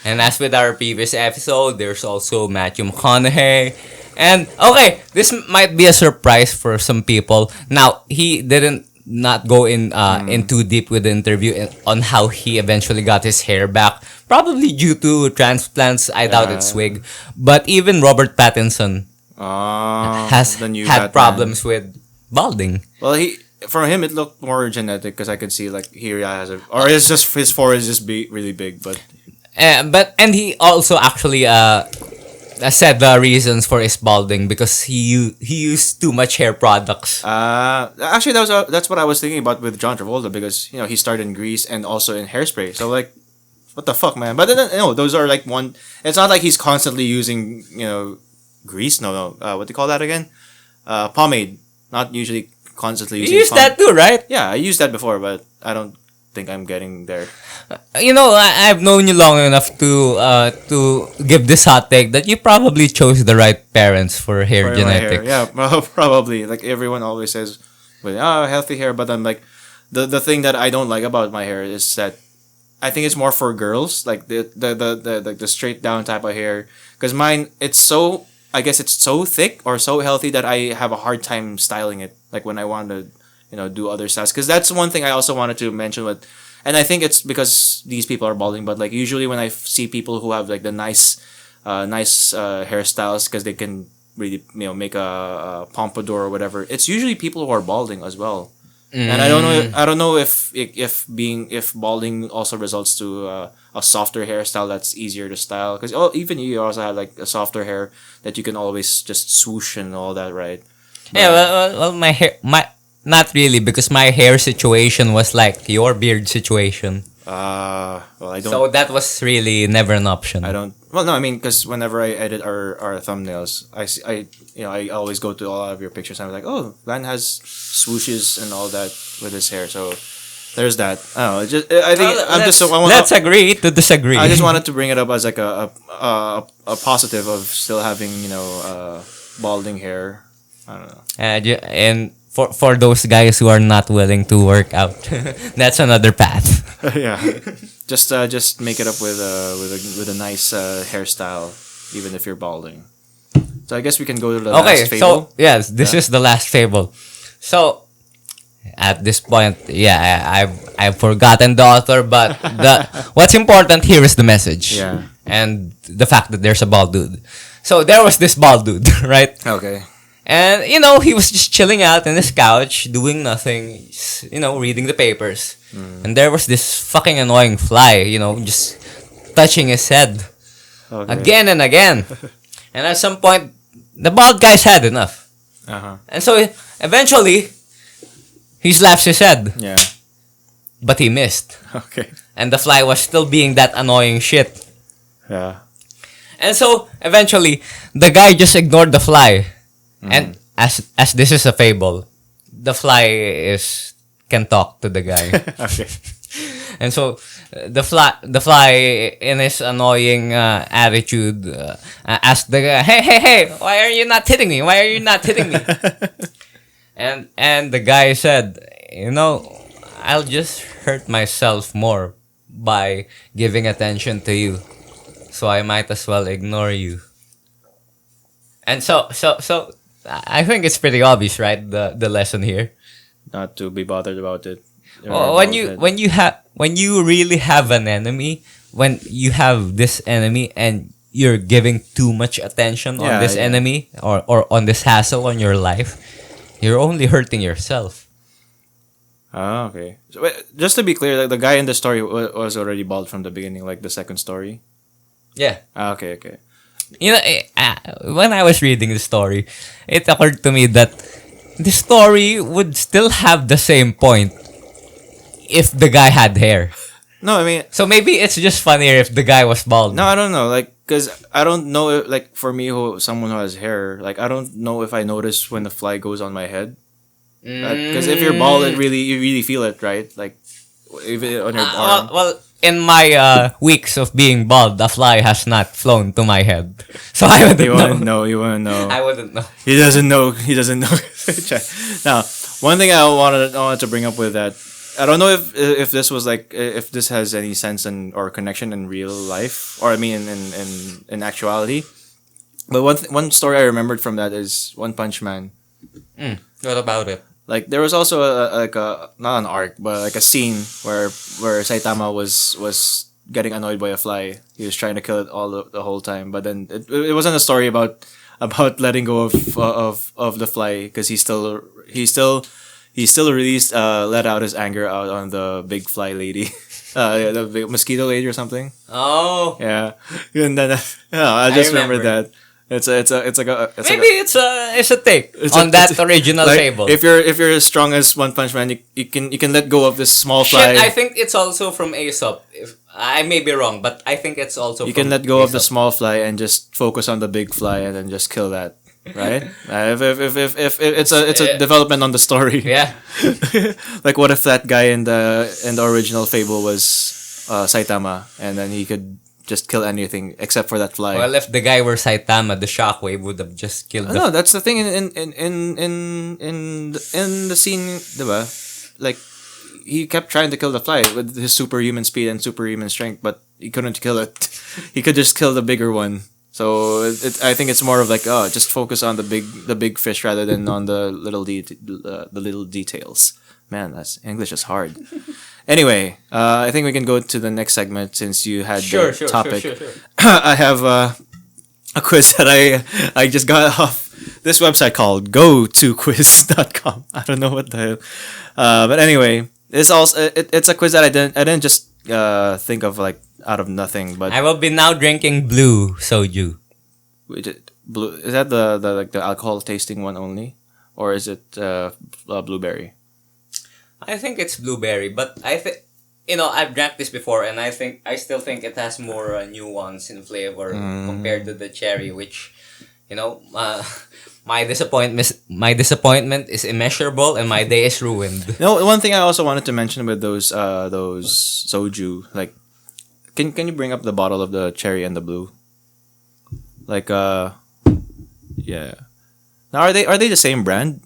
And as with our previous episode, there's also Matthew McConaughey. And okay, this might be a surprise for some people. Now, he didn't not go in too deep with the interview on how he eventually got his hair back. Probably due to transplants. I doubt it's wig. But even Robert Pattinson has the new had Batman. problems with balding. Well, for him it looked more genetic because I could see like here has a, or it's just his forehead is just really big, but And he also actually said the reasons for his balding because he used too much hair products. actually that's what I was thinking about with John Travolta because he started in Grease and also in Hairspray. So like, what the fuck, man? But then those are like one. It's not like he's constantly using grease. No, what do you call that again? Pomade. Not usually constantly You using. used that too, right? Yeah, I used that before, but I don't think I'm getting there. I've known you long enough to give this hot take that you probably chose the right parents for hair For my hair. genetics. Yeah, probably. Like everyone always says, well, healthy hair. But I'm like, the thing that I don't like about my hair is that I think it's more for girls, like the straight down type of hair. Because mine, I guess it's so thick or so healthy that I have a hard time styling it. Like when I want to, do other styles. Because that's one thing I also wanted to mention with. And I think it's because these people are balding, but like usually when I see people who have like the nice hairstyles because they can really make a pompadour or whatever, it's usually people who are balding as well. And I don't know if balding also results to a softer hairstyle that's easier to style because even you also have like a softer hair that you can always just swoosh and all that, right? Yeah, well, my not really because my hair situation was like your beard situation. Well, I don't. So that was really never an option. I don't. Well, no, I mean, because whenever I edit our thumbnails, I always go to all of your pictures. And I'm like, oh, Van has swooshes and all that with his hair. So there's that. I don't know. I think I'm just. Let's agree to disagree. I just wanted to bring it up as like a positive of still having balding hair. I don't know. And for those guys who are not willing to work out, that's another path. Yeah, just make it up with a nice hairstyle, even if you're balding. So I guess we can go to the last fable. So yes, this is the last fable. So at this point, yeah, I've forgotten the author, but what's important here is the message. Yeah. And the fact that there's a bald dude. So there was this bald dude, right? Okay. And he was just chilling out on his couch, doing nothing, reading the papers. And there was this fucking annoying fly, just touching his head again and again. And at some point, the bald guy's had enough. And so eventually, he slaps his head. Yeah. But he missed. Okay. And the fly was still being that annoying shit. Yeah. And so eventually, the guy just ignored the fly. And as this is a fable, the fly can talk to the guy. Okay. And so the fly in his annoying attitude asked the guy, hey, why are you not hitting me? Why are you not hitting me? and the guy said, I'll just hurt myself more by giving attention to you. So I might as well ignore you. And so I think it's pretty obvious, right? The lesson here. Not to be bothered about it. When you really have an enemy, when you have this enemy and you're giving too much attention on this enemy or on this hassle on your life, you're only hurting yourself. Ah, okay. So, wait, just to be clear, like, the guy in the story was already bald from the beginning, like the second story. Yeah. Ah, okay. When I was reading the story, it occurred to me that the story would still have the same point if the guy had hair. No, I mean... So maybe it's just funnier if the guy was bald. No, I don't know. Like, because I don't know, like, for me, someone who has hair, like, I don't know if I notice when the fly goes on my head. Because if you're bald, you really feel it, right? Like, even on your arm. Well, in my weeks of being bald, the fly has not flown to my head. So I wouldn't know. You wouldn't know. I wouldn't know. He doesn't know. Now, one thing I wanted to bring up with that, I don't know if this was like, if this has any sense or connection in real life, or I mean in actuality. But one story I remembered from that is One Punch Man. What about it? Like, there was also not an arc, but like a scene where Saitama was getting annoyed by a fly. He was trying to kill it the whole time, but then it wasn't a story about letting go of the fly, because he still released let out his anger out on the big fly lady, the big mosquito lady or something. Oh. Yeah, and then I just remember that. It's a take on that original like, fable. If you're as strong as One Punch Man, you can let go of this small fly. I think it's also from Aesop. I may be wrong, but I think it's also. You can let go of the small fly and just focus on the big fly and then just kill that, right? If it's a development on the story. Yeah. Like, what if that guy in the original fable was Saitama, and then he could just kill anything except for that fly. Well, if the guy were Saitama, the shockwave would have just killed. No, that's the thing in the scene, diba? Like, he kept trying to kill the fly with his superhuman speed and superhuman strength, but he couldn't kill it. He could just kill the bigger one. So I think it's more of like, just focus on the big fish rather than on the little details. Man, that's English is hard. Anyway, I think we can go to the next segment since you had the topic. Sure. I have a quiz that I just got off this website called go2quiz.com. I don't know what the hell. But anyway, it's a quiz that I didn't just think of like out of nothing. But I will be now drinking blue soju. Blue, is that the alcohol tasting one only, or is it blueberry? I think it's blueberry, but I've drank this before, and I still think it has more nuance in flavor compared to the cherry, which, my disappointment is immeasurable, and my day is ruined. No, one thing I also wanted to mention with those soju, like, can you bring up the bottle of the cherry and the blue? Like, yeah. Now, are they the same brand?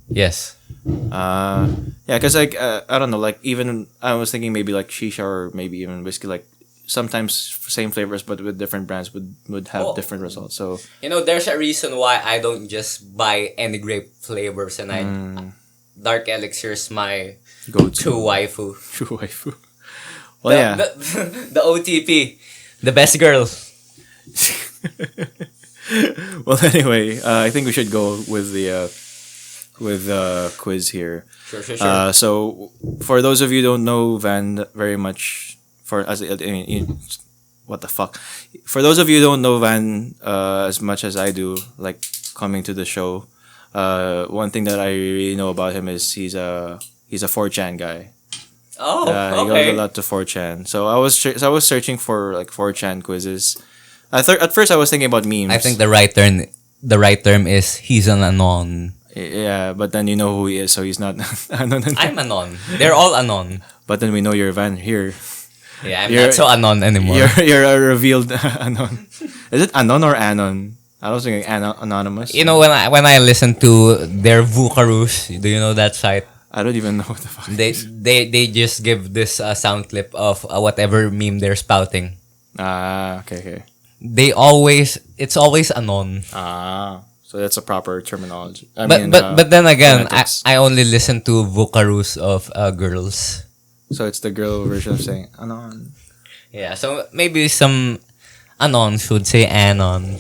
Yes. Yeah, because like I don't know, like even I was thinking maybe like shisha or maybe even whiskey, like sometimes same flavors but with different brands would have Oh. different results. So There's a reason why I don't just buy any grape flavors, and Dark Elixir is my go true to waifu. true waifu. Well, yeah. The OTP, the best girl. Well, anyway, I think we should go with the quiz here. Sure. So for those of you who don't know Van very much, what the fuck? For those of you who don't know Van as much as I do, like coming to the show, one thing that I really know about him is he's a 4chan guy. Oh, He okay. goes a lot to 4chan. So I was searching for like 4chan quizzes. At first I was thinking about memes. I think the right term is he's an anon. Yeah, but then you know who he is, so he's not. I'm anon. They're all anon. But then we know you're Van here. Yeah, I'm You're- not so anon anymore. You're a revealed anon. Is it anon or anon? I was thinking anonymous. When I listen to their Vukarus, do you know that site? I don't even know what the fuck. They just give this sound clip of whatever meme they're spouting. Okay. It's always anon. So that's a proper terminology. But then again, phonetics. I only listen to Vukarus of girls. So it's the girl version of saying anon. Yeah, so maybe some anons should say anon.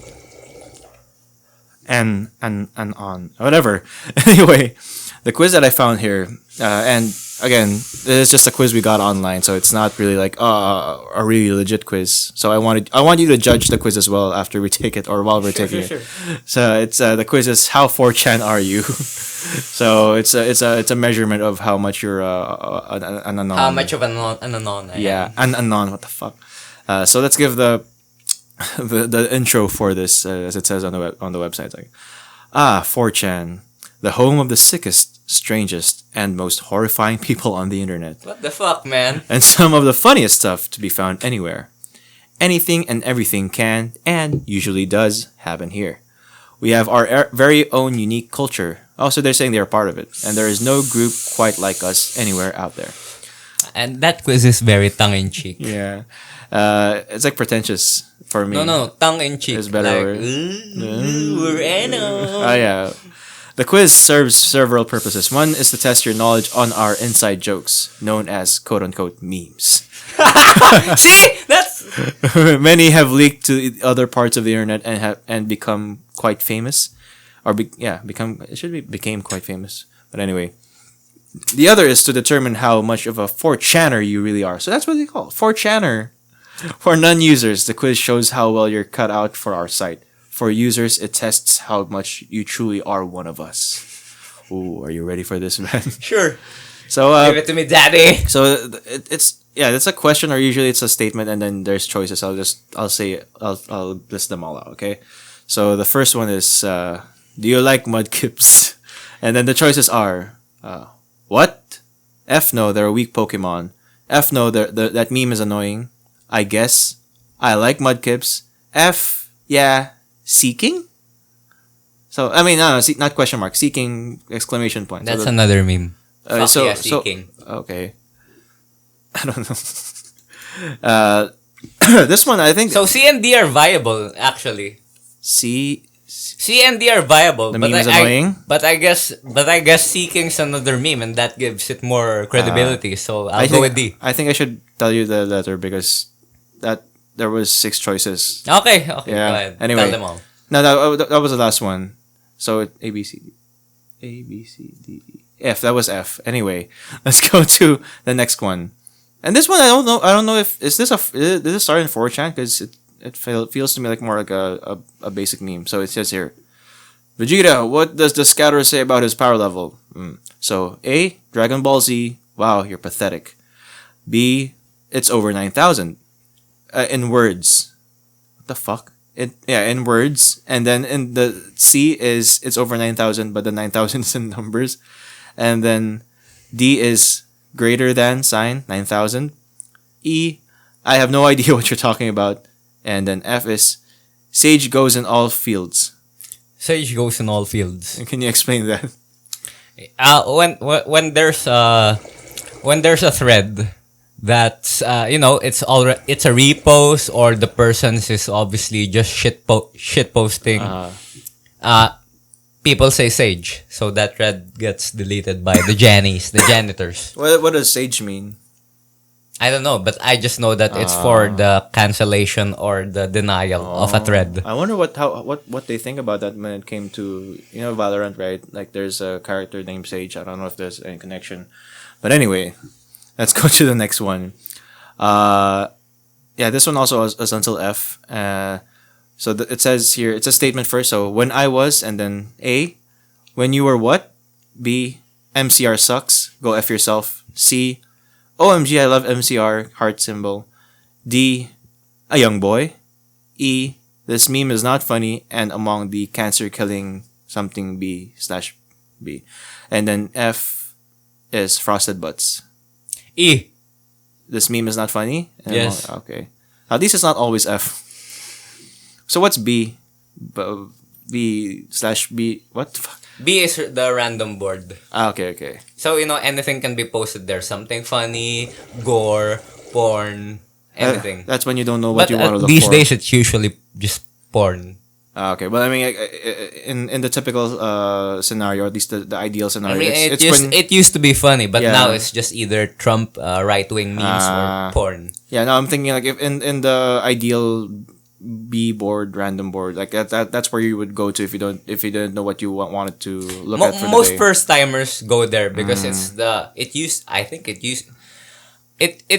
And on whatever. Anyway, the quiz that I found here, and again, this is just a quiz we got online, so it's not really like a really legit quiz. So I want you to judge the quiz as well after we take it or while we're taking it. So it's the quiz is how 4chan are you? So it's a measurement of how much you're an anon. How much of an anon I am. Yeah, an anon. What the fuck? So let's give the intro for this, as it says on the website. Like, 4chan, the home of the sickest, strangest, and most horrifying people on the internet, What the fuck, man? and some of the funniest stuff to be found anywhere. Anything and everything can and usually does happen here. We have our very own unique culture. Also, they're saying they're part of it, and there is no group quite like us anywhere out there. And that quiz is very tongue-in-cheek. Yeah, it's like pretentious for me. No, tongue-in-cheek. It's better Like, word. we're anon. Oh yeah. The quiz serves several purposes. One is to test your knowledge on our inside jokes, known as quote-unquote memes. See? That's... Many have leaked to other parts of the internet and become quite famous, or became quite famous. But anyway, the other is to determine how much of a 4chaner you really are. So that's what they call it, 4chaner. For non-users, the quiz shows how well you're cut out for our site. For users, it tests how much you truly are one of us. Ooh, are you ready for this, man? Sure. So, Give it to me, daddy. so it's a question, or usually it's a statement, and then there's choices. I'll list them all out. Okay. So the first one is, do you like mudkips? And then the choices are, what? F no, they're a weak Pokemon. F no, that meme is annoying. I guess. I like mudkips. F, yeah, seeking? So, I mean, no, not question mark. Seeking, exclamation point. That's so another meme. Fuck yeah, so seeking. okay. I don't know. This one, I think. So C and D are viable, actually. C. C and D are viable. The meme is annoying? But I guess seeking's another meme, and that gives it more credibility. So I'll I go think, with D. I think I should tell you the letter because there was 6 choices. Okay, Yeah. go ahead. Anyway. Tell them all. No, that was the last one. So A B C D E F. That was F. Anyway, let's go to the next one. And this one, I don't know if did this start in 4chan, because it feels to me like more like a basic meme. So it says here, Vegeta, what does the scouter say about his power level? So A, Dragon Ball Z. Wow, you're pathetic. B, it's over 9,000 in words. What the fuck? In words. And then in the C is it's over 9,000, but the 9,000 is in numbers. And then D is greater than sign 9,000. E, I have no idea what you're talking about. And then F is sage goes in all fields. Sage goes in all fields. Can you explain that? When there's a thread that's it's a repost, or the person's is obviously just shit posting. People say sage, so that thread gets deleted by the janitors. What does sage mean? I don't know, but I just know that it's for the cancellation or the denial of a thread. I wonder what they think about that when it came to Valorant, right? Like there's a character named Sage. I don't know if there's any connection, but anyway, let's go to the next one. This one also is until F. So it says here, it's a statement first. So when I was, and then A, when you were what? B, MCR sucks. Go F yourself. C, OMG, I love MCR, heart symbol. D, a young boy. E, this meme is not funny and among the cancer killing something B/B. And then F is frosted butts. E. This meme is not funny? And yes. Okay. At least it's not always F. So what's B? B/B. What the fuck? B is the random board. Okay. So, anything can be posted there. Something funny, gore, porn, anything. That's when you don't know what you want to look these for. days, it's usually just porn. Okay, but I mean, in the typical scenario, at least the ideal scenario, I mean, it's when it used to be funny, but Yeah. now it's just either Trump right-wing memes or porn. yeah. No, I'm thinking like if in the ideal B board, random board, like that's where you would go to if you didn't know what you wanted to look at for the Most day. first timers go there because it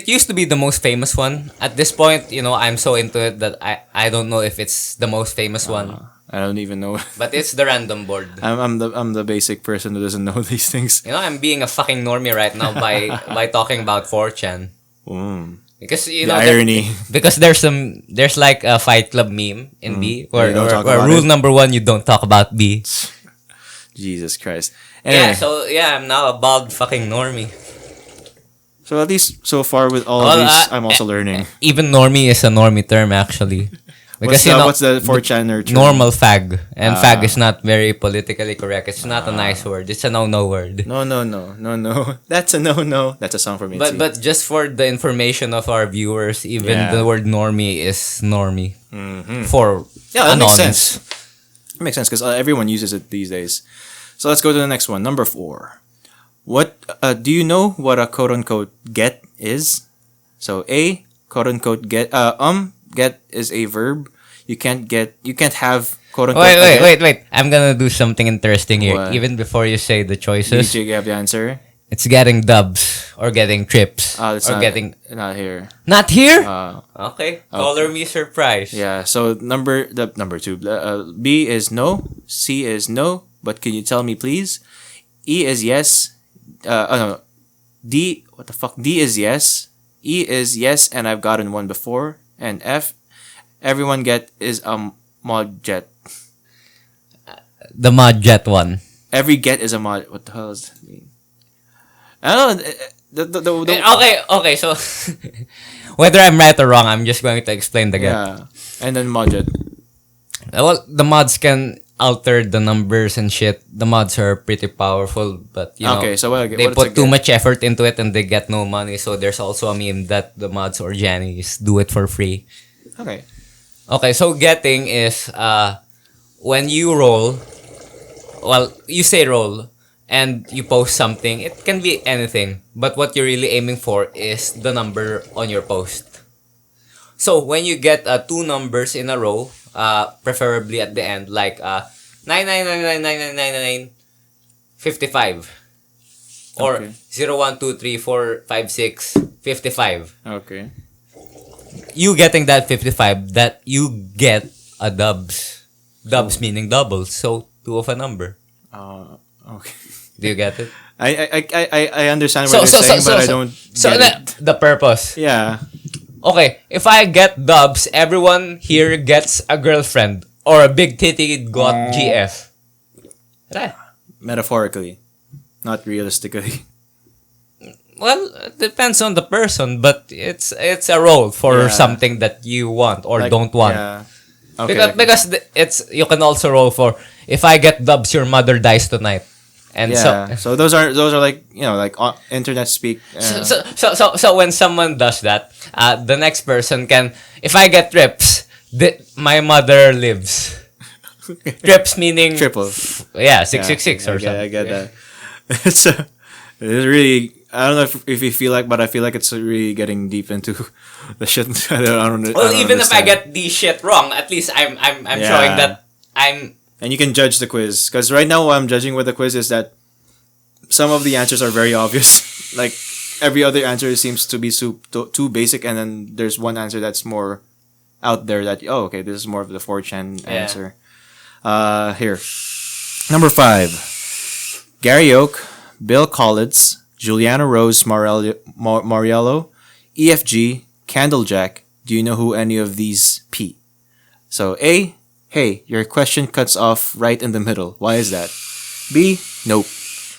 used to be the most famous one. At this point, I'm so into it that I don't know if it's the most famous one. I don't even know. But it's the random board. I'm the basic person who doesn't know these things. I'm being a fucking normie right now by talking about 4chan. Because The irony. because there's like a Fight Club meme in B where You don't talk where about rule it. number 1, you don't talk about B. Jesus Christ. Yeah, Anyway, I'm now a bald fucking normie. so at least so far with all of these, I'm also learning. Even normie is a normie term actually. Because What's the 4chan term? normal fag, and fag is not very politically correct. It's not a nice word. It's a no word. No. That's a no. That's a song for me. But just for the information of our viewers, even Yeah. the word normie is normie. For Yeah, that makes Anons. sense. It makes sense because everyone uses it these days. So let's go to the next one. Number 4. What do you know what a quote unquote get is? So A, quote unquote get get is a verb. You can't have quote unquote. Wait. I'm gonna do something interesting here. What? Even before you say the choices, DJ, you have the answer. it's getting dubs or getting trips It's or getting not here. not here. Uh, Okay, color me surprised. yeah. So number 2. B is no. C is no. But can you tell me please? E is yes. No. D. What the fuck? D is yes. E is yes, and I've gotten one before. And F, everyone get is a mod jet. The mod jet one. Every get is a mod. What the hell does that mean? I don't know. Okay. So whether I'm right or wrong, I'm just going to explain the get. Yeah. And then mod jet. Well, the mods can alter the numbers and shit. The mods are pretty powerful, but Okay, so they put too much effort into it and they get no money. So there's also a meme that the mods or Jannies do it for free. Okay, so getting is when you roll. Well, you say roll and you post something. It can be anything, but what you're really aiming for is the number on your post. So when you get 2 numbers in a row, preferably at the end, like 9999999 55, or Okay. 0 1 2 3 4 5 6 55. Okay. You getting that 55, that you get a dubs. Dubs meaning doubles, so 2 of a number. Okay. Do you get it? I understand what you're saying, but I don't So get it. the purpose. Yeah. Okay, if I get dubs, everyone here gets a girlfriend or a big titty got GF. Right. Metaphorically, not realistically. Well, it depends on the person, but it's a role for Yeah. something that you want or Like, don't want. Yeah. Okay. Because it's you can also roll for if I get dubs, your mother dies tonight, and yeah. So those are like like internet speak. so when someone does that, the next person can if I get trips, my mother lives. Trips meaning Triple. yeah 666 or something. I get that. It's it's really. I don't know if you feel like, but I feel like it's really getting deep into the shit. I don't Well, even if I understand. get the shit wrong, at least I'm Yeah. showing that I'm And you can judge the quiz. Because right now, what I'm judging with the quiz is that some of the answers are very obvious. Like, every other answer seems to be too basic, and then there's one answer that's more out there that, oh, okay, this is more of the 4chan Yeah. answer. Here. Number 5. Gary Oak, Bill Collins, Juliana Rose Moriello, EFG, Candlejack. Do you know who any of these P? So A, hey, your question cuts off right in the middle. Why is that? B, nope.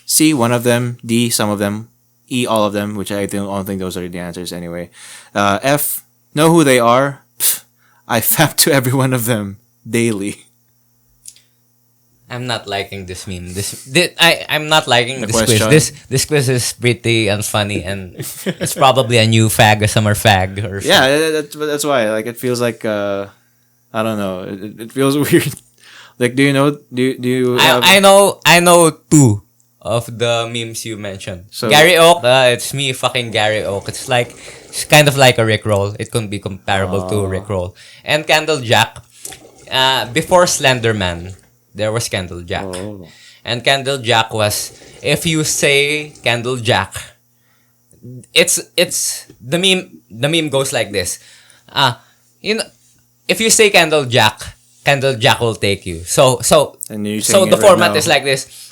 C, one of them. D, some of them. E, all of them, which I don't think those are the answers anyway. F, know who they are? Pff, I fap to every one of them daily. I'm not liking this meme. I'm not liking The this quiz. question. This quiz is pretty unfunny and it's probably a new fag, a summer fag or Yeah, that's why. Like, it feels like I don't know. It feels weird. Like, do you know? Do you? Have, I know two of the memes you mentioned. So- Gary Oak, it's me fucking Gary Oak. It's kind of like a Rickroll. It can be comparable to Rickroll. And Candlejack, before Slenderman, there was Candlejack. Oh. And Candlejack was if you say Candlejack, it's the meme goes like this. You know, if you say Candlejack will take you. So And you're so saying the it right format now. is like this.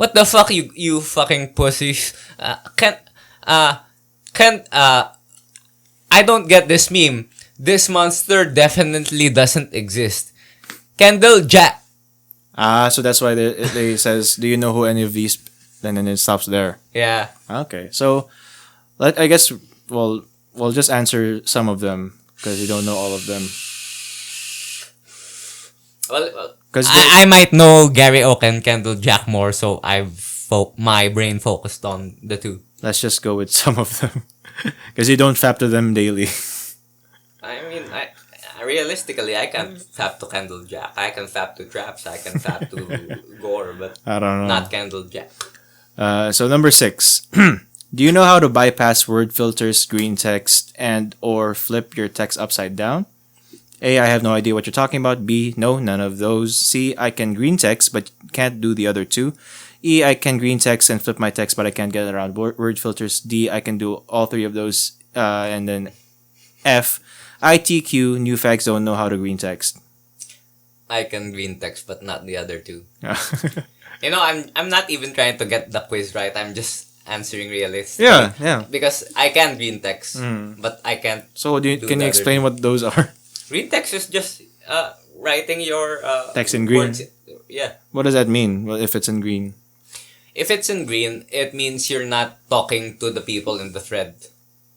What the fuck you fucking pussies? I don't get this meme. This monster definitely doesn't exist. Candlejack. So that's why they says, do you know who any of these? And then it stops there. Yeah. Okay, so I guess we'll just answer some of them because you don't know all of them. Well, 'Cause I might know Gary Oak and Candlejack more, so my brain focused on the two. Let's just go with some of them because you don't fap to them daily. I mean, realistically, I can't fap to Candlejack. I can fap to Traps. I can fap to Gore, but I don't know. not Candlejack. So number 6. Do you know how to bypass word filters, green text, and or flip your text upside down? A, I have no idea what you're talking about. B, no, none of those. C, I can green text but can't do the other two. E, I can green text and flip my text but I can't get around word filters. D, I can do all three of those. And then F, ITQ, new fags don't know how to green text. I can green text, but not the other two. You know, I'm not even trying to get the quiz right. I'm just answering realistically. yeah. Because I can green text, but I can't. So Do can the you explain what those are? Green text is just writing your Text in green. words. Yeah. What does that mean? Well, if it's in green. If it's in green, it means you're not talking to the people in the thread.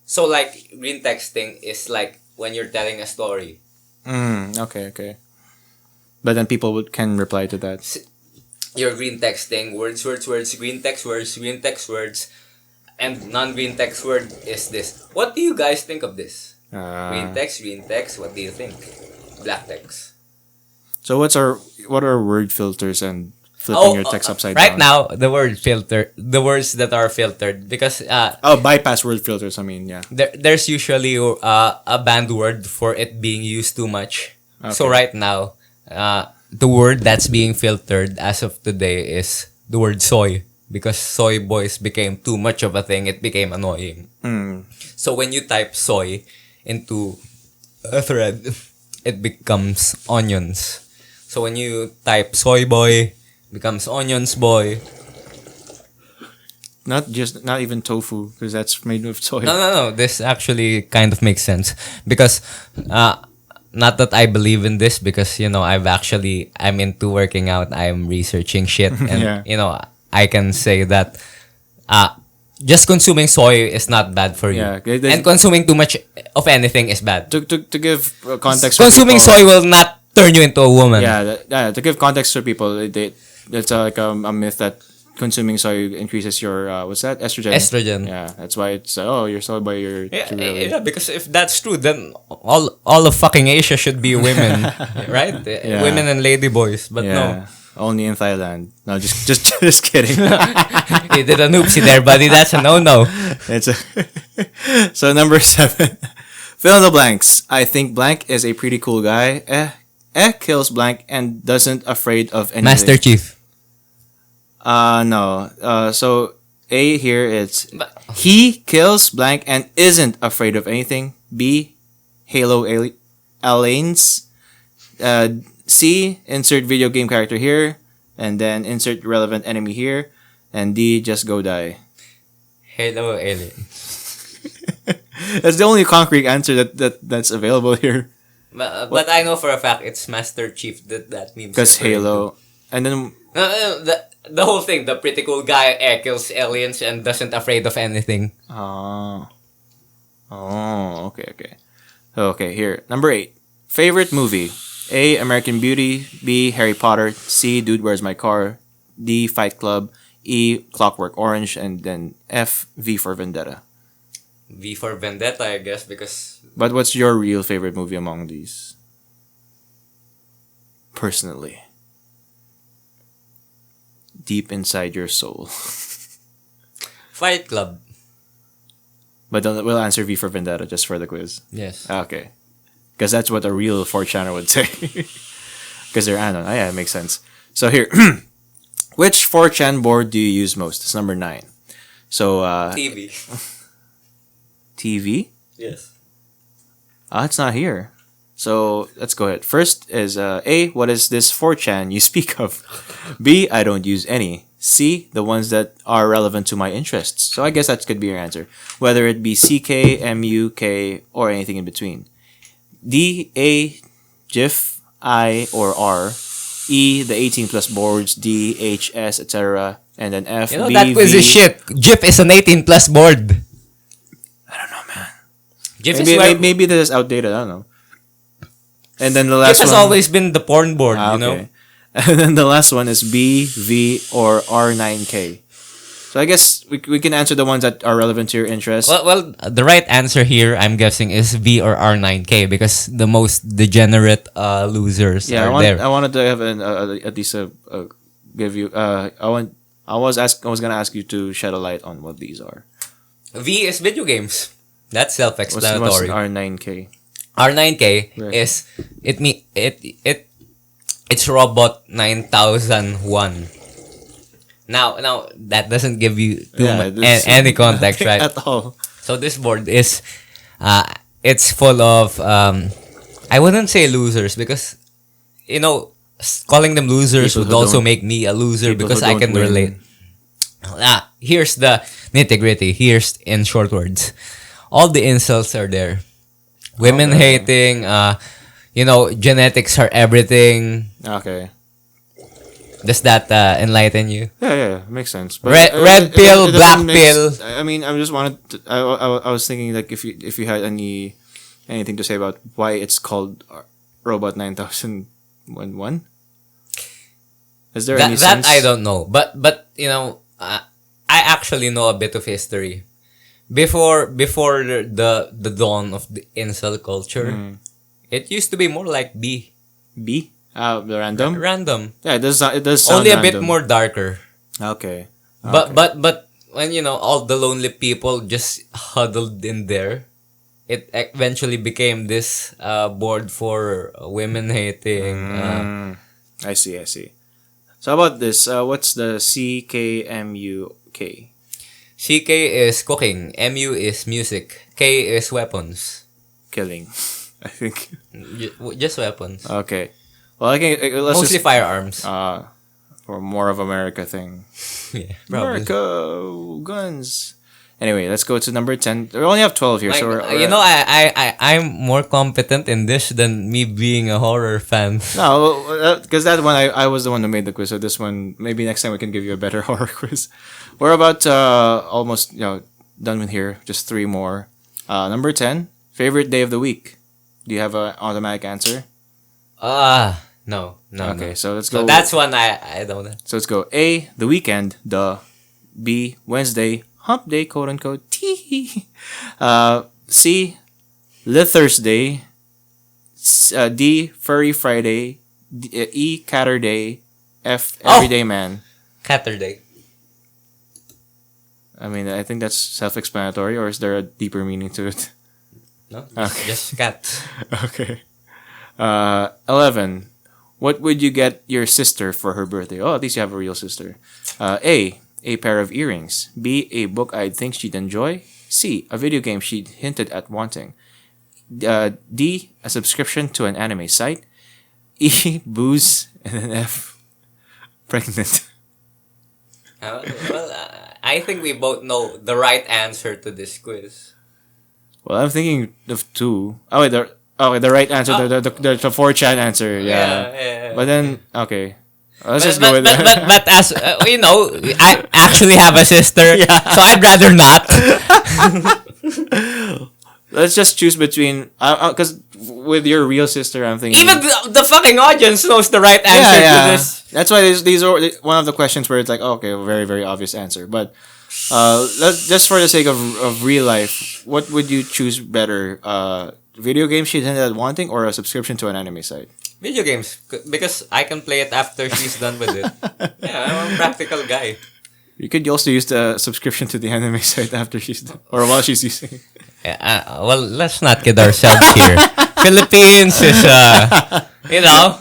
So like green texting is like when you're telling a story. Okay. But then people can reply to that. You're green texting words, green text words, and non-green text word is this. What do you guys think of this? Green text, what do you think? Black text. So what are word filters and flipping your text upside right down? now, the words that are filtered, because Bypass word filters, I mean, yeah. there's usually a banned word for it being used too much. So Okay. right now, the word that's being filtered as of today is the word soy, because soy boys became too much of a thing. It became annoying. So when you type soy into a thread, it becomes onions. So when you type soy boy, becomes onions boy. Not even tofu because that's made with soy. No. This actually kind of makes sense because, not that I believe in this because I'm into working out. I'm researching shit, and Yeah. I can say that, just consuming soy is not bad for you, Yeah, and consuming too much of anything is bad. To give context. For Consuming people, soy will not turn you into a woman. Yeah. To give context for people, it's like a myth that consuming soy increases your what's that, estrogen. Estrogen. Yeah, that's why it's you're soy boy. You're too early. Yeah, because if that's true, then all of fucking Asia should be women, right? Yeah. Women and lady boys, but no. Only in Thailand. No, just kidding. You did an oopsie there, buddy. That's a no-no. It's a so number 7. Fill in the blanks. I think blank is a pretty cool guy. Kills blank and doesn't afraid of anything. Master Chief. No. So A here it's he kills blank and isn't afraid of anything. B, Halo aliens. C, insert video game character here, and then insert relevant enemy here, and D, just go die. Hello, alien. That's the only concrete answer that's available here. But I know for a fact it's Master Chief that means. Because Halo, and then the whole thing, the pretty cool guy kills aliens and doesn't afraid of anything. Okay. Here, number 8. Favorite movie: A, American Beauty. B, Harry Potter. C, Dude, Where's My Car. D, Fight Club. E, Clockwork Orange, and then F, V for Vendetta. V for Vendetta, I guess, because. But what's your real favorite movie among these? Personally. Deep inside your soul. Fight Club. But we'll answer V for Vendetta just for the quiz. Yes. Okay. Because that's what a real 4chaner would say. Because they're Anon. Oh, yeah, it makes sense. So here. Which 4chan board do you use most? It's number 9. So, TV. TV? Yes. It's not here. So, let's go ahead. First is A, what is this 4chan you speak of? B, I don't use any. C, the ones that are relevant to my interests. So, I guess that could be your answer. Whether it be CK, MU, K, or anything in between. D, A, GIF, I, or R. E, the 18 plus boards. D, H, S, etc. And then F, B, that quiz V. is shit. GIF is an 18 plus board. I don't know, man. GIF Maybe this is outdated. I don't know. And then the last GIF has one always been the porn board, you know? okay. And then the last one is B, V, or R9K. So I guess we can answer the ones that are relevant to your interest. Well, the right answer here, I'm guessing, is V or R9K because the most degenerate losers are there. I wanted to have at least give you. I was gonna ask you to shed a light on what these are. V is video games. That's What's self-explanatory. R9K? R9K Right. is it's Robot 9001. Now that doesn't give you any context, right? At all. So this board is it's full of I wouldn't say losers because calling them losers People would who also don't- make me a loser people because who I don't can win. relate. Here's the nitty-gritty. Here's in short words. All the insults are there. Women hating, genetics are everything. Okay. Does that enlighten you? Yeah, makes sense. But Red pill, it black doesn't pill. I mean, I just wanted. I was thinking like if you had anything to say about why it's called Robot 9001. Is there any That sense? I don't know, but I actually know a bit of history. Before the dawn of the incel culture, it used to be more like B. B. The random. Random. Yeah, it does. It does sound Only a bit random. more darker. Okay. But when all the lonely people just huddled in there, it eventually became this board for women hating. I see. So how about this? What's the CKMUK? CK is cooking, MU is music, K is weapons. Killing, I think. Just weapons. Okay. Well, let's Mostly just, firearms. or more of America thing. Yeah, probably. America guns. Anyway, let's go to number 10. We only have 12 here, Like, so I'm more competent in this than me being a horror fan. no, because that one I was the one who made the quiz. So this one, maybe next time we can give you a better horror quiz. We're about almost done with here. Just three more. Number 10, favorite day of the week. Do you have an automatic answer? No. Okay, No. so let's go. So that's one I don't know. So let's go. A, the weekend. Duh. B, Wednesday. Hump day, quote unquote. Tee. C, the Thursday. D, furry Friday. E, catter day. F, everyday man. Saturday. I mean, I think that's self-explanatory, or is there a deeper meaning to it? No? Okay. Just cat. Okay. 11. What would you get your sister for her birthday? Oh, at least you have a real sister. A pair of earrings. B, a book I'd think she'd enjoy. C, a video game she'd hinted at wanting. D, a subscription to an anime site. E, booze. And then F, pregnant. I think we both know the right answer to this quiz. Well, I'm thinking of two. Oh, wait, the right answer, the 4chan answer, yeah. Yeah. But then, okay. Let's just But, go with but, that. but as I actually have a sister, so I'd rather not. Let's just choose between, because with your real sister, I'm thinking. Even the fucking audience knows the right answer to this. That's why these are one of the questions where it's like, okay, very, very obvious answer. But let's just for the sake of real life, what would you choose better? Video game she ended up wanting, or a subscription to an anime site? Video games, because I can play it after she's done with it. Yeah, I'm a practical guy. You could also use the subscription to the anime site after she's done, or while she's using it. Well, let's not kid ourselves here. Philippines is, you know.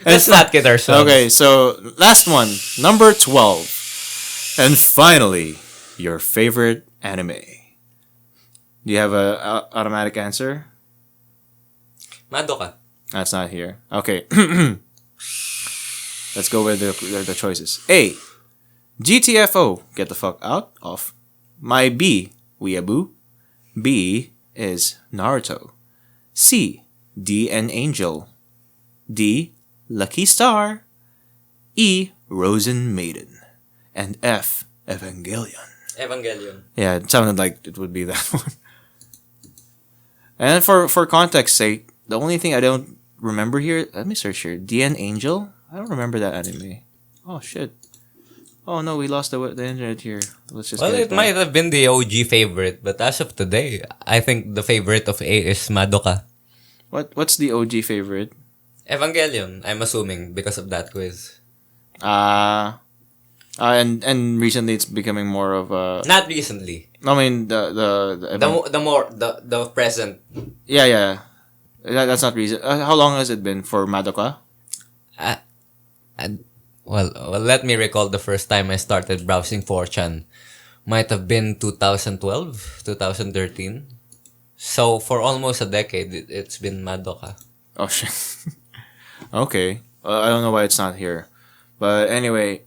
Let's not kid ourselves. Okay, so last one, number 12, and finally, your favorite anime. Do you have a automatic answer? Madoka. That's not here. Okay. Let's go with the choices. A, GTFO, get the fuck out of. My B, Weeaboo. B is Naruto. C, D and Angel. D, Lucky Star. E, Rosen Maiden. And F, Evangelion. Yeah, it sounded like it would be that one. And for context sake, the only thing I don't remember here, let me search here. D and Angel? I don't remember that anime. Oh, shit. Oh, no, we lost the internet here. Let's just Well, get it back. might have been the OG favorite, but as of today, I think the favorite of A is Madoka. What's the OG favorite? Evangelion, I'm assuming, because of that quiz. And recently it's becoming more of a. Not recently. I mean The present. yeah. That's not recent. How long has it been for Madoka? Well, let me recall the first time I started browsing 4chan. Might have been 2012, 2013. So, for almost a decade, it's been Madoka. Oh shit. Okay. I don't know why it's not here. But anyway,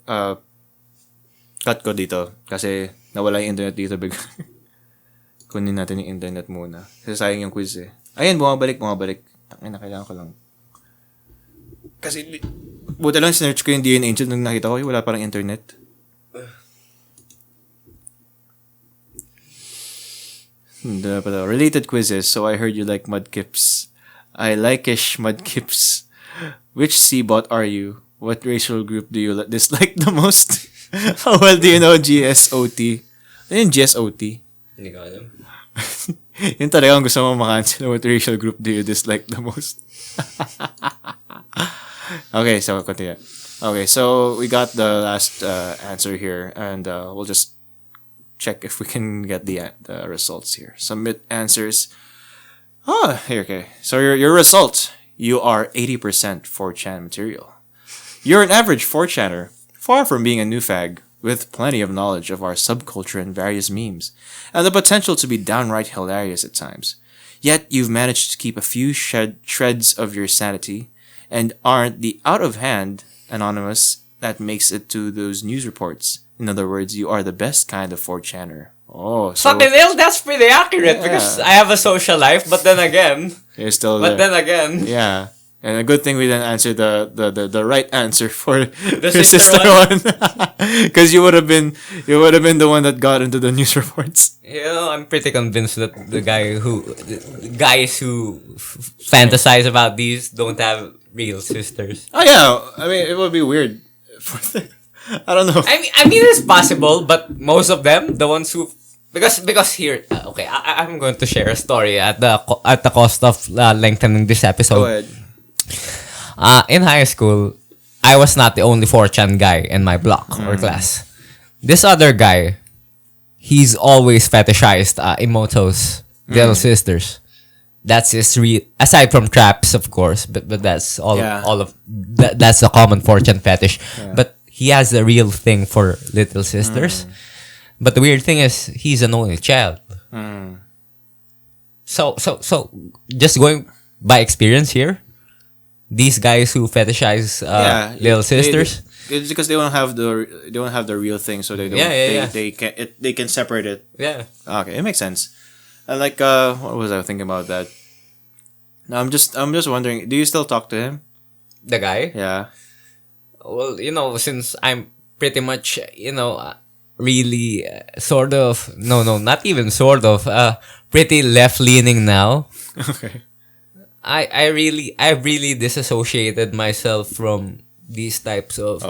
cut ko dito. Kasi nawala yung internet dito bigla. Kunin natin yung internet muna. Kasi sayang yung quiz eh. Ayan, bumabalik. Tangina, kailangan ko lang. Kasi, buta lang sinerch ko yung D and Angel nung nakita ko, wala parang internet. Related quizzes. So I heard you like mudkips. I like-ish mudkips. Which C-bot are you? What racial group do you dislike the most? How well do you know GSOT? Ano yung GSOT? Hindi ko alam. Yun talagang gusto mo makancel. What racial group do you dislike the most? Okay, so continue. Okay, so we got the last answer here, and we'll just check if we can get the results here. Submit answers. Oh, here, okay. So your results. You are 80% 4chan material. You're an average 4chaner, far from being a new fag, with plenty of knowledge of our subculture and various memes, and the potential to be downright hilarious at times. Yet you've managed to keep a few shreds of your sanity and aren't the out of hand anonymous that makes it to those news reports. In other words, you are the best kind of 4chaner. Oh, so Fucking hell, that's pretty accurate because I have a social life, but then again, you're still but there. then again, Yeah. And a good thing we didn't answer the right answer for the your sister one. Because you would have been the one that got into the news reports. you know, I'm pretty convinced that the guys who fantasize about these don't have real sisters. Oh yeah. I mean, it would be weird. I don't know. I mean, it's possible, but most of them, the ones who, because here, okay, I'm going to share a story at the cost of lengthening this episode. Go ahead. In high school, I was not the only 4chan guy in my block or class. This other guy, he's always fetishized Imoto's little sisters. That's his aside from traps, of course, but that's all of that's a common 4chan fetish. Yeah. But he has a real thing for little sisters. But the weird thing is he's an only child. So just going by experience here, these guys who fetishize little sisters, it's because they don't have the real thing, so they don't. They can separate it. yeah. Okay, it makes sense. And like, what was I thinking about that? No, I'm just wondering. Do you still talk to him? The guy. Yeah. Well, since I'm pretty much, really sort of, no, not even sort of, pretty left leaning now. Okay. I really disassociated myself from these types of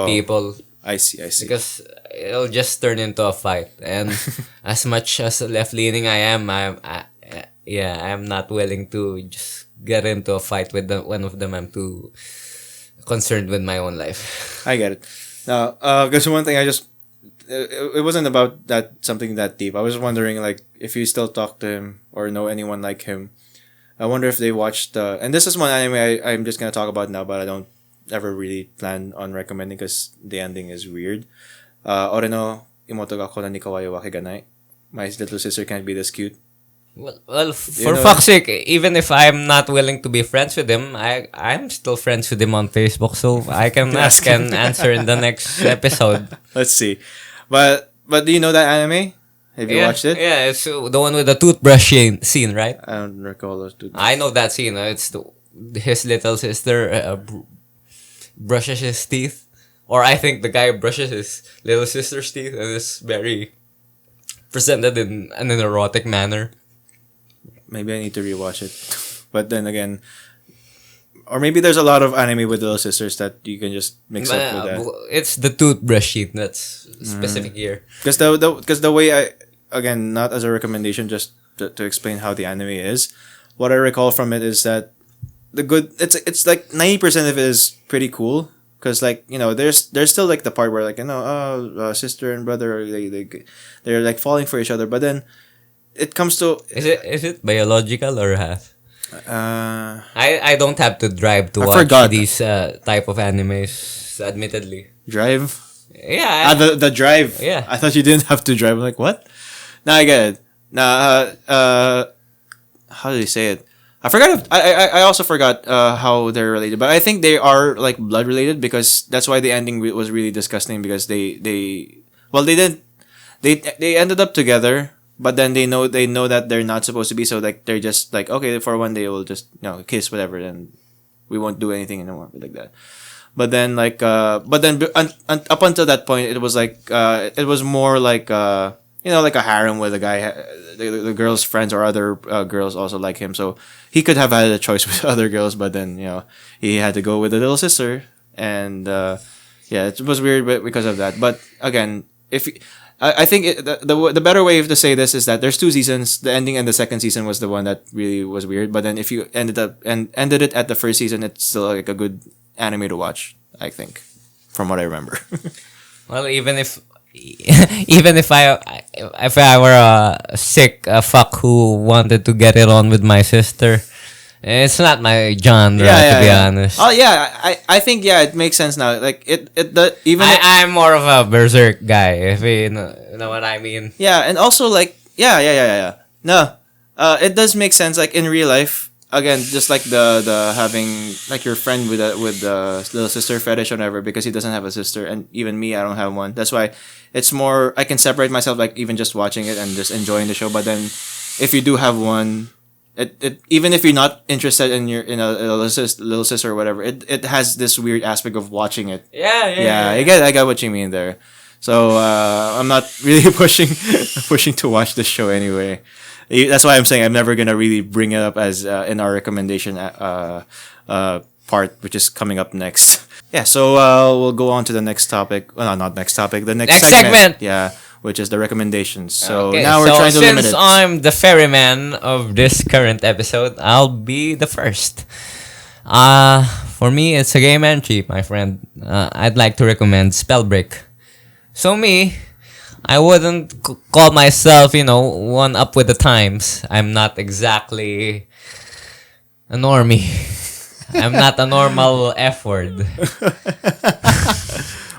people I see. because it'll just turn into a fight. And as much as left leaning I am, I'm not willing to just get into a fight with one of them. I'm too concerned with my own life. I get it. Now, because one thing it wasn't about that something that deep. I was wondering like if you still talk to him or know anyone like him. I wonder if they watched and this is one anime I'm just gonna talk about now, but I don't ever really plan on recommending because the ending is weird. Ore no imoto ga konan ni kawaii wa kiganai. My little sister can't be this cute. Well, for fuck's sake, even if I'm not willing to be friends with him, I'm still friends with him on Facebook, so I can ask and answer in the next episode. Let's see, but do you know that anime? Have you watched it? Yeah, it's the one with the toothbrush scene, right? I don't recall those two. I know that scene. It's his little sister brushes his teeth, or I think the guy brushes his little sister's teeth, and it's very presented in an erotic manner. Maybe I need to rewatch it, but then again, or maybe there's a lot of anime with little sisters that you can just mix up with that. It's the toothbrush scene that's specific here. Because the way again, not as a recommendation, just to explain how the anime is. What I recall from it is that it's like 90% of it is pretty cool. Because like there's still like the part where like sister and brother they're like falling for each other, but then it comes to is it biological or half? I don't have to drive to I watch forgot. these type of animes. Admittedly, Drive. yeah. The drive. Yeah. I thought you didn't have to drive. I'm like, what? Now I get it. Now, how do you say it? I forgot. I also forgot how they're related, but I think they are like blood related because that's why the ending was really disgusting because they didn't they ended up together, but then they know that they're not supposed to be, so like they're just like okay for one day we'll just kiss whatever and we won't do anything anymore like that. But then like up until that point it was like it was more like like a harem where the guy the girl's friends or other girls also like him, so he could have had a choice with other girls, but then he had to go with the little sister, and it was weird because of that. But again, I think the better way to say this is that there's 2 seasons. The ending and the second season was the one that really was weird. But then if you ended it at the first season, it's still like a good anime to watch, I think, from what I remember. Well, even if I were a sick fuck who wanted to get it on with my sister, it's not my genre to be honest. Oh yeah, I think it makes sense now. Like I'm more of a berserk guy, if you know what I mean. Yeah, and also like yeah. No, it does make sense. Like in real life, again, just like the having like your friend with the little sister fetish or whatever, because he doesn't have a sister, and even me, I don't have one. That's why it's more I can separate myself, like even just watching it and just enjoying the show. But then if you do have one, it even if you're not interested in your a little sister or whatever, it has this weird aspect of watching it. Yeah, I get what you mean there. So I'm not really pushing to watch the show anyway. That's why I'm saying I'm never gonna really bring it up as in our recommendation part, which is coming up next. Yeah, so we'll go on to the next topic. Well, no, not next topic. The next segment. Yeah, which is the recommendations. So Okay, now we're trying to limit since it. I'm the ferryman of this current episode, I'll be the first. For me, it's a game entry, my friend. I'd like to recommend Spellbreak. So me, I wouldn't call myself, one up with the times. I'm not exactly a normie. I'm not a normal F word.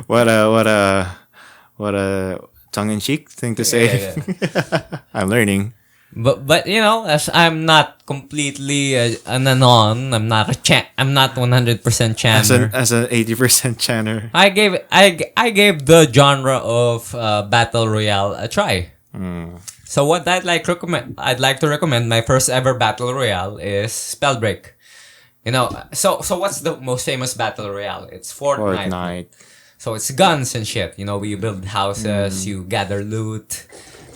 What a tongue-in-cheek thing to say. Yeah. I'm learning. But as I'm not completely an anon, I'm not I'm not 100% channer. As an 80% channer. I gave the genre of battle royale a try. So what I'd like to recommend my first ever battle royale is Spellbreak. So what's the most famous battle royale? It's Fortnite. So it's guns and shit. You build houses, you gather loot,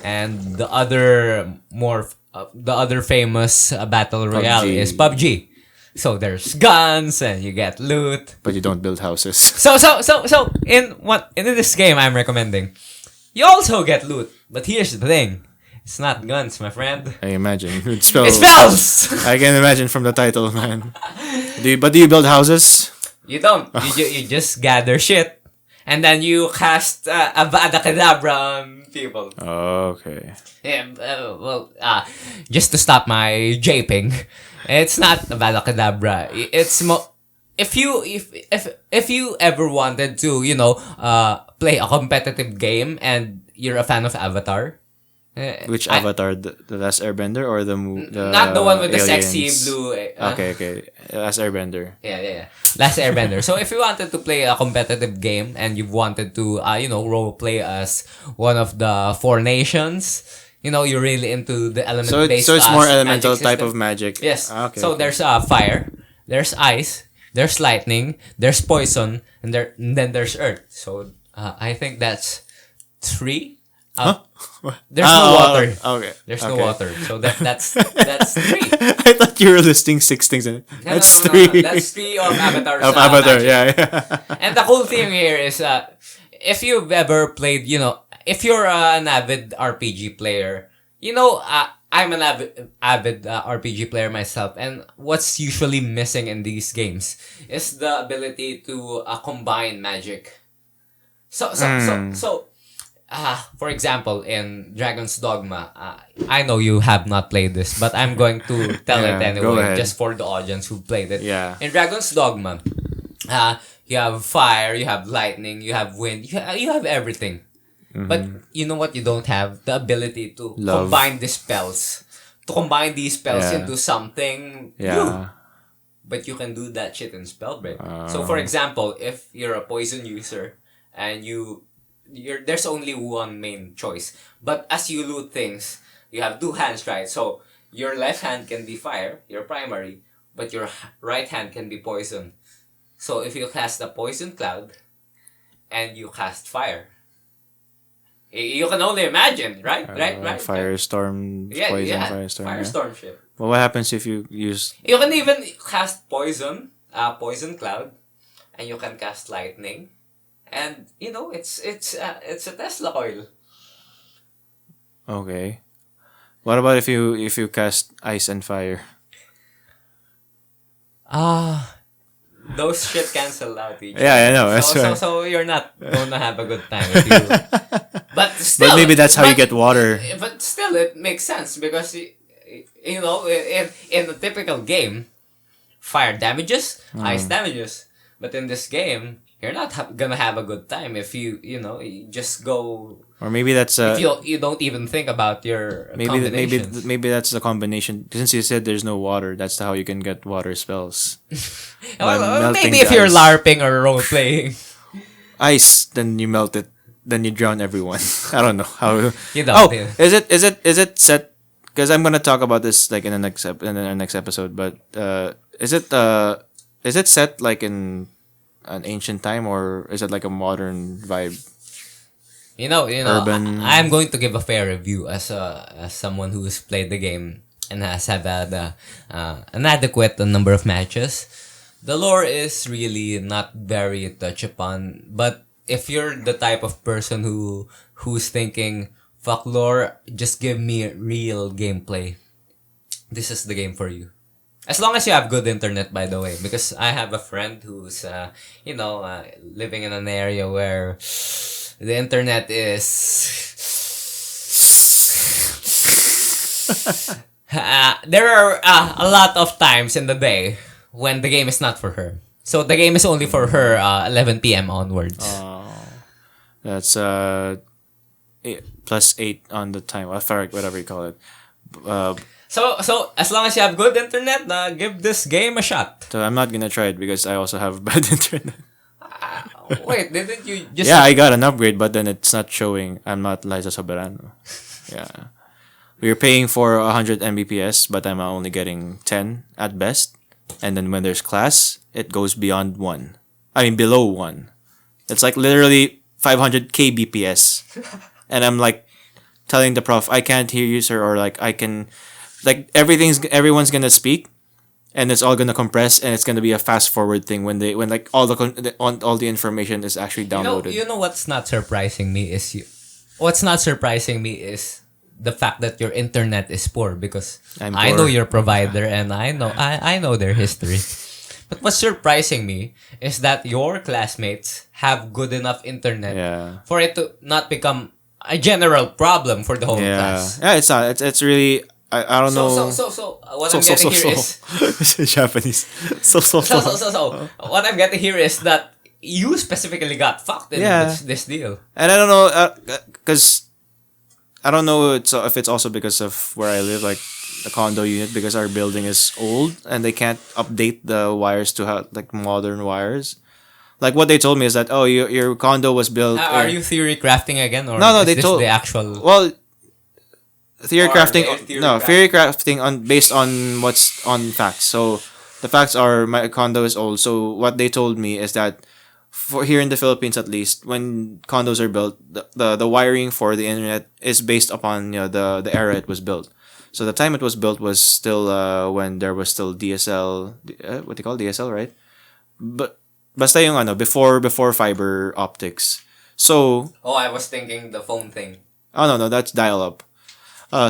and the other famous battle royale PUBG. is PUBG. So there's guns and you get loot. But you don't build houses. So in this game I'm recommending, you also get loot. But here's the thing. It's not guns, my friend. I imagine. It's spells! I can imagine from the title, man. Do you build houses? You don't. You just gather shit. And then you cast Avada Kedavra on people. Okay. Yeah, just to stop my japing, it's not Avada Kedavra. It's if you ever wanted to, play a competitive game and you're a fan of Avatar. Which Avatar? The Last Airbender or the not the one with the aliens? sexy blue. Okay. Last Airbender. Yeah. Last Airbender. So if you wanted to play a competitive game and you wanted to, role play as one of the four nations, you're really into the element-based. So it's more magic elemental type system. of magic. Yes. Okay. So there's fire, there's ice, there's lightning, there's poison, and then there's earth. So I think that's 3. There's no water. Okay. There's no water. So that's 3. I thought you were listing 6 things in it. That's 3. No. That's 3 of Avatar's Of Avatar, magic. yeah. And the cool thing here is, if you've ever played, if you're an avid RPG player, I'm an avid RPG player myself, and what's usually missing in these games is the ability to combine magic. So, for example, in Dragon's Dogma, I know you have not played this, but I'm going to tell it go anyway, ahead. just for the audience who played it. Yeah. In Dragon's Dogma, you have fire, you have lightning, you have wind, you have everything. Mm-hmm. But you know what you don't have? The ability to Love. combine these spells. To combine these spells Yeah. into something new. Yeah. But you can do that shit in Spellbreak. So for example, if you're a poison user and there's only one main choice. But as you loot things, you have 2 hands, right? So your left hand can be fire, your primary, but your right hand can be poison. So if you cast a poison cloud and you cast fire, you can only imagine, right? Right. Firestorm, poison, firestorm. Firestorm shit. Well, what happens if you use... You can even cast poison cloud, and you can cast lightning, and it's a Tesla coil. Okay. What about if you cast ice and fire? Those shit cancel out each other. Yeah, I know. That's so, right. so you're not gonna have a good time if you. But still, But maybe that's how you get water. But still, it makes sense because in a typical game, fire damages, ice damages. But in this game, you're not gonna have a good time if you just go Or maybe that's If you don't even think about your combinations. maybe that's the combination. Since you said there's no water, that's how you can get water spells. By melting Maybe the if you're ice. LARPing or role playing, Ice, then you melt it, then you drown everyone. I don't know how. you don't. Oh, is it set? Because I'm gonna talk about this like in the next episode. But is it set like in an ancient time, or is it like a modern vibe? Urban. I'm going to give a fair review as someone who's played the game and has had an adequate number of matches. The lore is really not very touched upon, but if you're the type of person who's thinking, fuck lore, just give me real gameplay, this is the game for you. As long as you have good internet, by the way, because I have a friend who's living in an area where the internet is there are a lot of times in the day when the game is not for her. So the game is only for her 11 p.m. onwards. That's +8 on the time. Whatever you call it. So as long as you have good internet, give this game a shot. So I'm not gonna try it because I also have bad internet. Wait, didn't you just... Yeah, I got an upgrade, but then it's not showing. I'm not Liza Soberano. Yeah. We're paying for 100 Mbps, but I'm only getting 10 at best. And then when there's class, it goes beyond 1. I mean, below 1. It's like literally 500 kbps. And I'm like telling the prof, I can't hear you, sir, or like I can... Like everyone's gonna speak, and it's all gonna compress, and it's gonna be a fast forward thing when like all the information is actually downloaded. You know what's not surprising me is the fact that your internet is poor, because I know your provider and I know their history. But what's surprising me is that your classmates have good enough internet for it to not become a general problem for the whole class. Yeah, it's not. It's really. I don't know. So what I'm getting here is it's Japanese. So what I'm getting here is that you specifically got fucked in this deal. And I don't know, because I don't know if it's also because of where I live, like the condo unit, because our building is old and they can't update the wires to have like modern wires. Like what they told me is that your condo was built. Are you theory crafting again, or no? is They this told the actual theory crafting on based on what's on facts. So the facts are my condo is old. So what they told me is that for here in the Philippines, at least, when condos are built, the wiring for the internet is based upon the era it was built. So the time it was built was still when there was still DSL, what they call DSL, right? But basta yung before fiber optics. So I was thinking the phone thing. Oh no, that's dial up.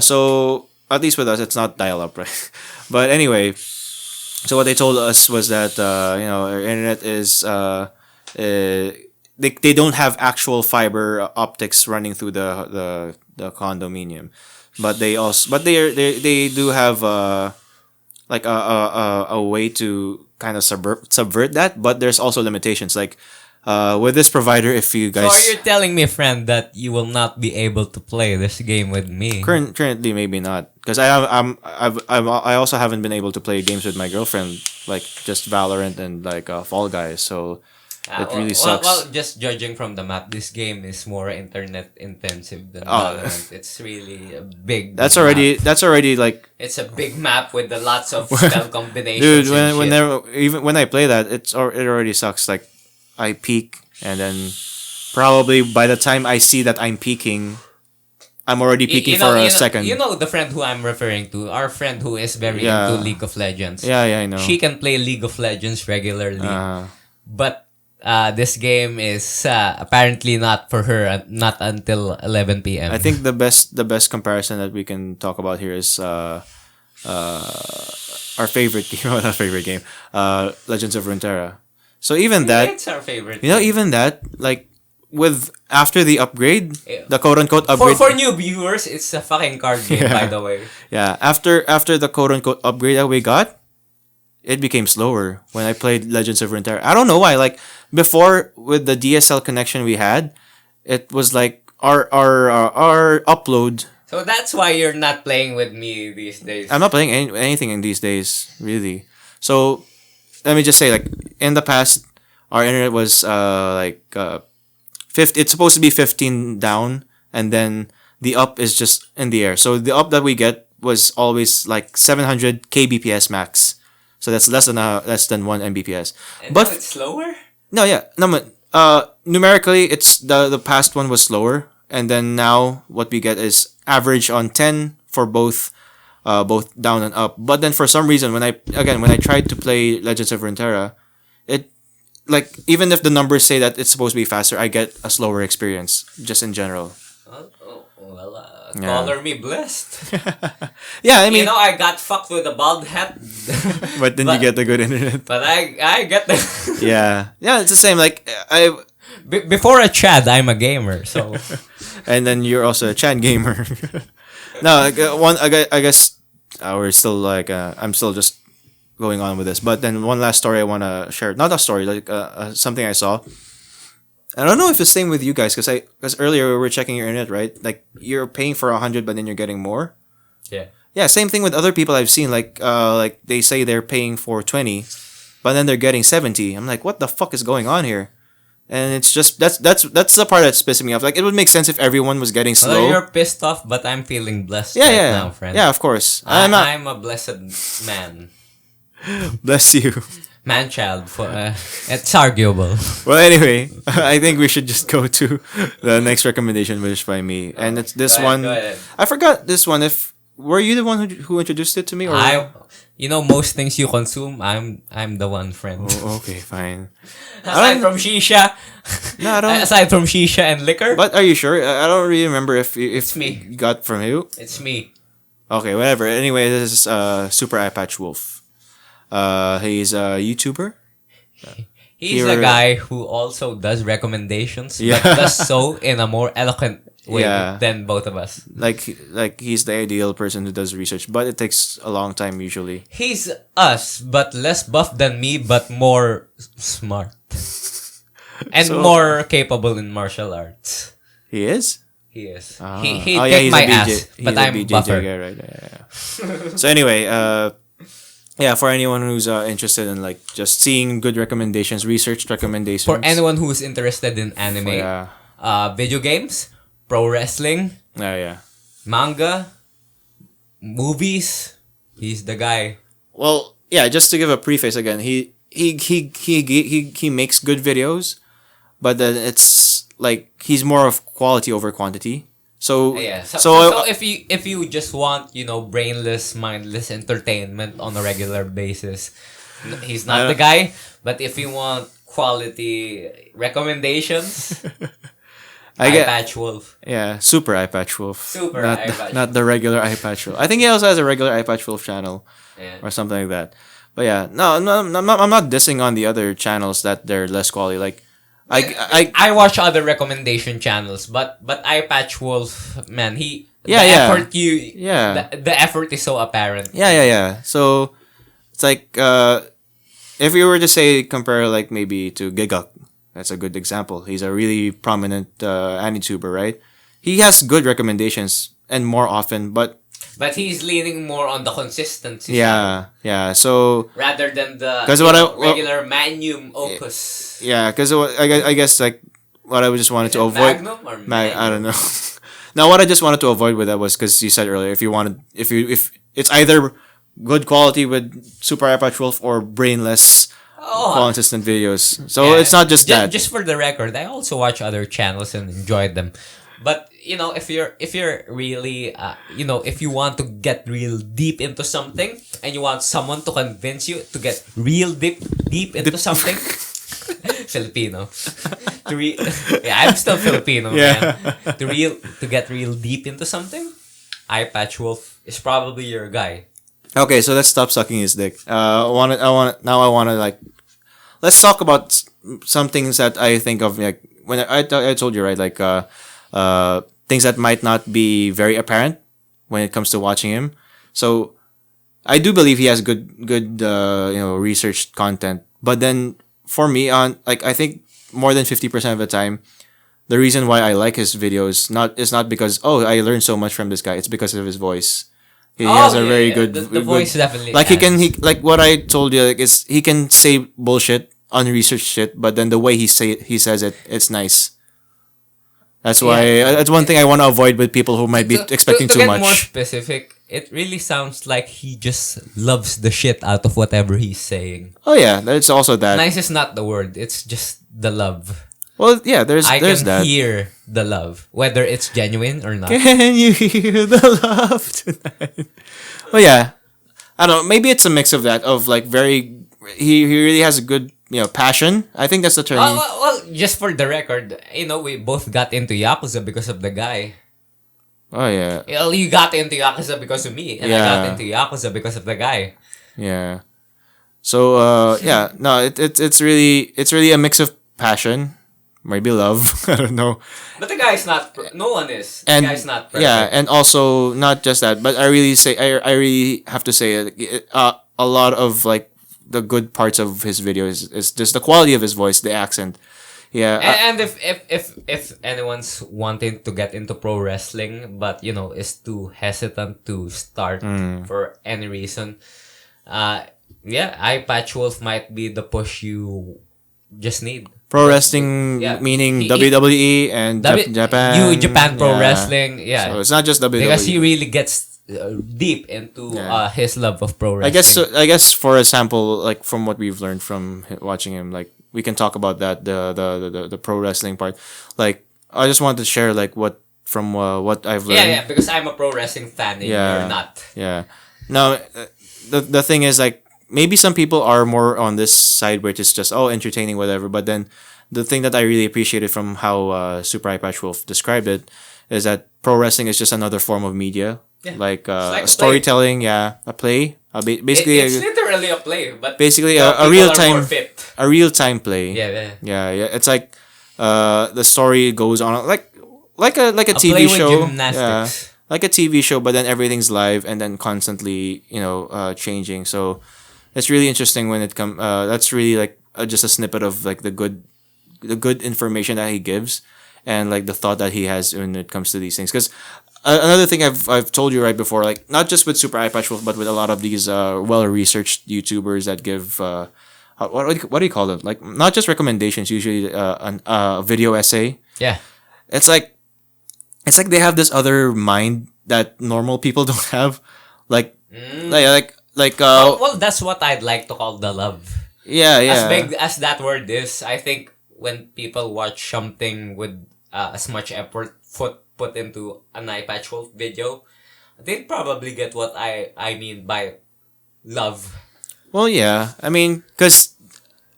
So at least with us, it's not dial up, right? But anyway, so what they told us was that our internet is they don't have actual fiber optics running through the condominium, but they do have like a way to kind of subvert that, but there's also limitations like. With this provider, if you guys... So are you telling me, friend, that you will not be able to play this game with me? Currently, maybe not, because I also haven't been able to play games with my girlfriend, like just Valorant and like Fall Guys. So it really sucks. Well, just judging from the map, this game is more internet intensive than Valorant. It's really a big. That's already like. It's a big map with lots of spell combinations. Dude, even when I play that, it already sucks. Like. I peak, and then probably by the time I see that I'm peaking, I'm already peaking for a second. You know the friend who I'm referring to, our friend who is very into League of Legends. Yeah, I know. She can play League of Legends regularly, but this game is apparently not for her. Not until 11 p.m. I think the best comparison that we can talk about here is our favorite game. Not favorite game. Legends of Runeterra. So even that, it's our favorite. Even that, like with after the upgrade, the quote unquote upgrade for new viewers, it's a fucking card game, by the way. Yeah, after the quote unquote upgrade that we got, it became slower when I played Legends of Runeterra. I don't know why. Like before, with the DSL connection we had, it was like our upload. So that's why you're not playing with me these days. I'm not playing anything in these days, really. So let me just say, like in the past, our internet was 50. It's supposed to be 15 down, and then the up is just in the air. So the up that we get was always like 700 kbps max. So that's less than 1 mbps. And But now it's slower? no, yeah, no, but numerically, it's the past one was slower, and then now what we get is average on 10 for both down and up. But then for some reason, when I tried to play Legends of Runeterra, it like even if the numbers say that it's supposed to be faster, I get a slower experience just in general. Well, Yeah. color me blessed. Yeah, I mean, I got fucked with a bald hat. but then you get the good internet. But I get the... Yeah, it's the same. Like Before a Chad, I'm a gamer, so... and then you're also a Chan gamer. No, I guess we're still like I'm still just going on with this. But then one last story I want to share. Not a story, like something I saw. I don't know if it's the same with you guys, because earlier we were checking your internet, right? Like you're paying for 100, but then you're getting more. Yeah. Yeah, same thing with other people I've seen. Like they say they're paying for 20, but then they're getting 70. I'm like, what the fuck is going on here? And it's just that's the part that's pissing me off. Like it would make sense if everyone was getting Well, slow. you're pissed off, but I'm feeling blessed Yeah, right yeah, now, friend. yeah. Of course, I'm a blessed man. bless you. Man-child. It's arguable. Well, anyway, I think we should just go to the next recommendation, which is by me, and it's this Go ahead, one. go ahead. I forgot this one. If were you the one who introduced it to me, or Most things you consume, I'm the one, friend. Oh, okay, fine. Aside from shisha, No, I don't. aside from shisha and liquor, But are you sure? I don't really remember if It's me. you got from who. it's me. Okay, whatever. Anyway, this is Super Eye Patch Wolf. He's a YouTuber. He's Here- a guy who also does recommendations, Yeah. but does so in a more eloquent way Yeah. than both of us. Like he's the ideal person who does research, but it takes a long time usually. He's us, but less buff than me, but more smart. And So- more capable in martial arts. He is. He is. Ah. He Oh, take he's my a BJ. ass, He's but a I'm BJJ buffer. guy, right? Yeah. So anyway, yeah, for anyone who's interested in like just seeing good recommendations, researched recommendations. For anyone who's interested in anime, Yeah. video games, pro wrestling, Yeah. manga, movies, he's the guy. Well, yeah. Just to give a preface again, he makes good videos, but then it's like he's more of quality over quantity. So Yeah. So so if you just want, brainless, mindless entertainment on a regular basis, he's not the guy. But if you want quality recommendations, I Eye get Patch Wolf. yeah, Super Eye Patch Wolf, Super not Eye Patch not the regular Eye Patch Wolf. I think he also has a regular Eye Patch Wolf channel Yeah. or something like that. But yeah, no, I'm not dissing on the other channels that they're less quality. Like I watch other recommendation channels, but Eye Patch Wolf, man, the Yeah. effort the effort is so apparent. Yeah. So it's like if you were to say compare like maybe to Gigak, that's a good example. He's a really prominent AniTuber, right? He has good recommendations and more often, but But he's leaning more on the consistency yeah. So rather than the 'Cause regular magnum opus. yeah, because I guess like what I just wanted to avoid. Magnum or I don't know. Now, what I just wanted to avoid with that was because you said earlier, if it's either good quality with Super Eye Patch Wolf or brainless, consistent videos. So Yeah, it's not just that. Just for the record, I also watch other channels and enjoy them. But if you're really if you want to get real deep into something and you want someone to convince you to get real deep into something, Filipino. I'm still Filipino, Yeah. man. To get real deep into something, Eye Patch Wolf is probably your guy. Okay, so let's stop sucking his dick. I want to like, let's talk about some things that I think of like when I told you, right, like things that might not be very apparent when it comes to watching him. So I do believe he has good researched content, but then for me on like I think more than 50% of the time the reason why I like his videos not because oh I learned so much from this guy. It's because of his voice. He has a very good The voice definitely like he can adds. he like what I told you like it's he can say bullshit unresearched shit, but then the way he says it, it's nice. That's why Yeah. that's one thing I want to avoid with people who might be expecting to too get more much. specific, it really sounds like he just loves the shit out of whatever he's saying. Oh yeah, there's also that. Nice is not the word. It's just the love. Well, yeah, there's I there's can that. hear the love, whether it's genuine or not. Can you hear the love tonight? Well, yeah, I don't know. Maybe it's a mix of that of like very. He really has a good passion. I think that's the term. Well, just for the record, we both got into Yakuza because of the guy. Oh yeah, Well, you got into Yakuza because of me, and I Yeah. got into Yakuza because of the guy. yeah. So yeah, no, it's really a mix of passion, maybe love. I don't know. But the guy's not. No one is. And The guy's not perfect. yeah, and also not just that, but I really have to say a lot of like the good parts of his videos is just the quality of his voice, the accent. Yeah, And if anyone's wanting to get into pro wrestling, but is too hesitant to start for any reason, yeah, Eye Patch Wolf might be the push you just need. pro wrestling Yeah. meaning He- WWE and Japan. Japan Pro yeah. Wrestling, yeah. So it's not just WWE. Because he really gets deep into Yeah. his love of pro wrestling. I guess for a sample, like from what we've learned from watching him, like we can talk about that the pro wrestling part. Like I just wanted to share like what from what I've learned. Yeah, because I'm a pro wrestling fan and Yeah. you're not. Yeah. Now, the thing is like maybe some people are more on this side where it's just entertaining whatever. But then the thing that I really appreciated from how Super Eye Patch Wolf described it is that pro wrestling is just another form of media, Yeah. like, like a storytelling. Yeah, a play. Basically, It's literally a play, but basically the a people real are time more fit. a real time play. Yeah. Yeah. It's like the story goes on like a A TV play with show. gymnastics. Yeah, like a TV show, but then everything's live and then constantly changing. So it's really interesting when it comes. That's really like just a snippet of like the good information that he gives and like the thought that he has when it comes to these things. Because another thing I've told you right before, like not just with Super Eye Patch Wolf, but with a lot of these well researched YouTubers that give what do you call them? Like not just recommendations, usually a video essay. Yeah. It's like they have this other mind that normal people don't have, like Well, that's what I'd like to call the love. yeah. As big as that word is, I think when people watch something with as much effort put into an Eye Patch Wolf video, they'd probably get what I mean by love. Well, yeah. I mean, because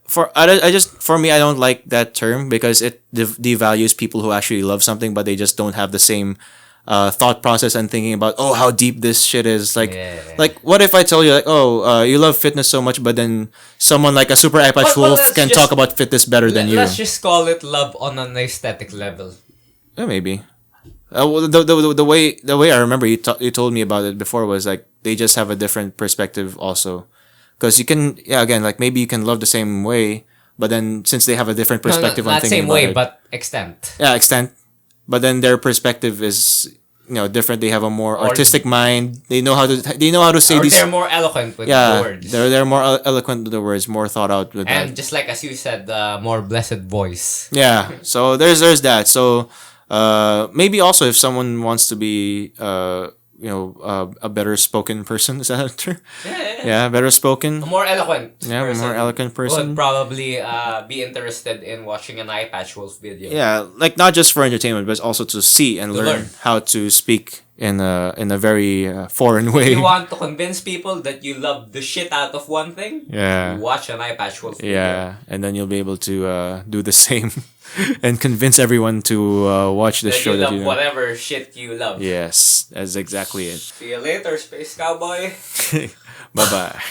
for me, I don't like that term because it devalues people who actually love something, but they just don't have the same thought process and thinking about how deep this shit is. Like, Yeah. like what if I tell you like, you love fitness so much, but then someone like a Super Eye Patch Well, Wolf let's can just- talk about fitness better than you. Let's just call it love on an aesthetic level. Yeah, maybe. Well, the way I remember you told me about it before was like they just have a different perspective also, because you can again like maybe you can love the same way, but then since they have a different perspective on Not thinking same about way, it, but extent. extent, but then their perspective is different. They have a more Or- artistic mind. They know how to say Or these. they're more eloquent with the Yeah, words. they're more eloquent with the words, more thought out with that. And just like as you said, more blessed voice. Yeah. So there's that. So maybe also if someone wants to be a better spoken person, is that a term? Yeah, better spoken. A more eloquent. Yeah, a more eloquent Would person. probably be interested in watching an Eye Patch Wolf video. Yeah, like not just for entertainment, but also to see and learn learn. how to speak in a very foreign If way. you want to convince people that you love the shit out of one thing, Yeah. watch an Eye Patch Wolf video. Yeah, and then you'll be able to do the same and convince everyone to watch the That show you that love you know. whatever shit you love. Yes, that's exactly it. See you later, Space Cowboy. Bye bye.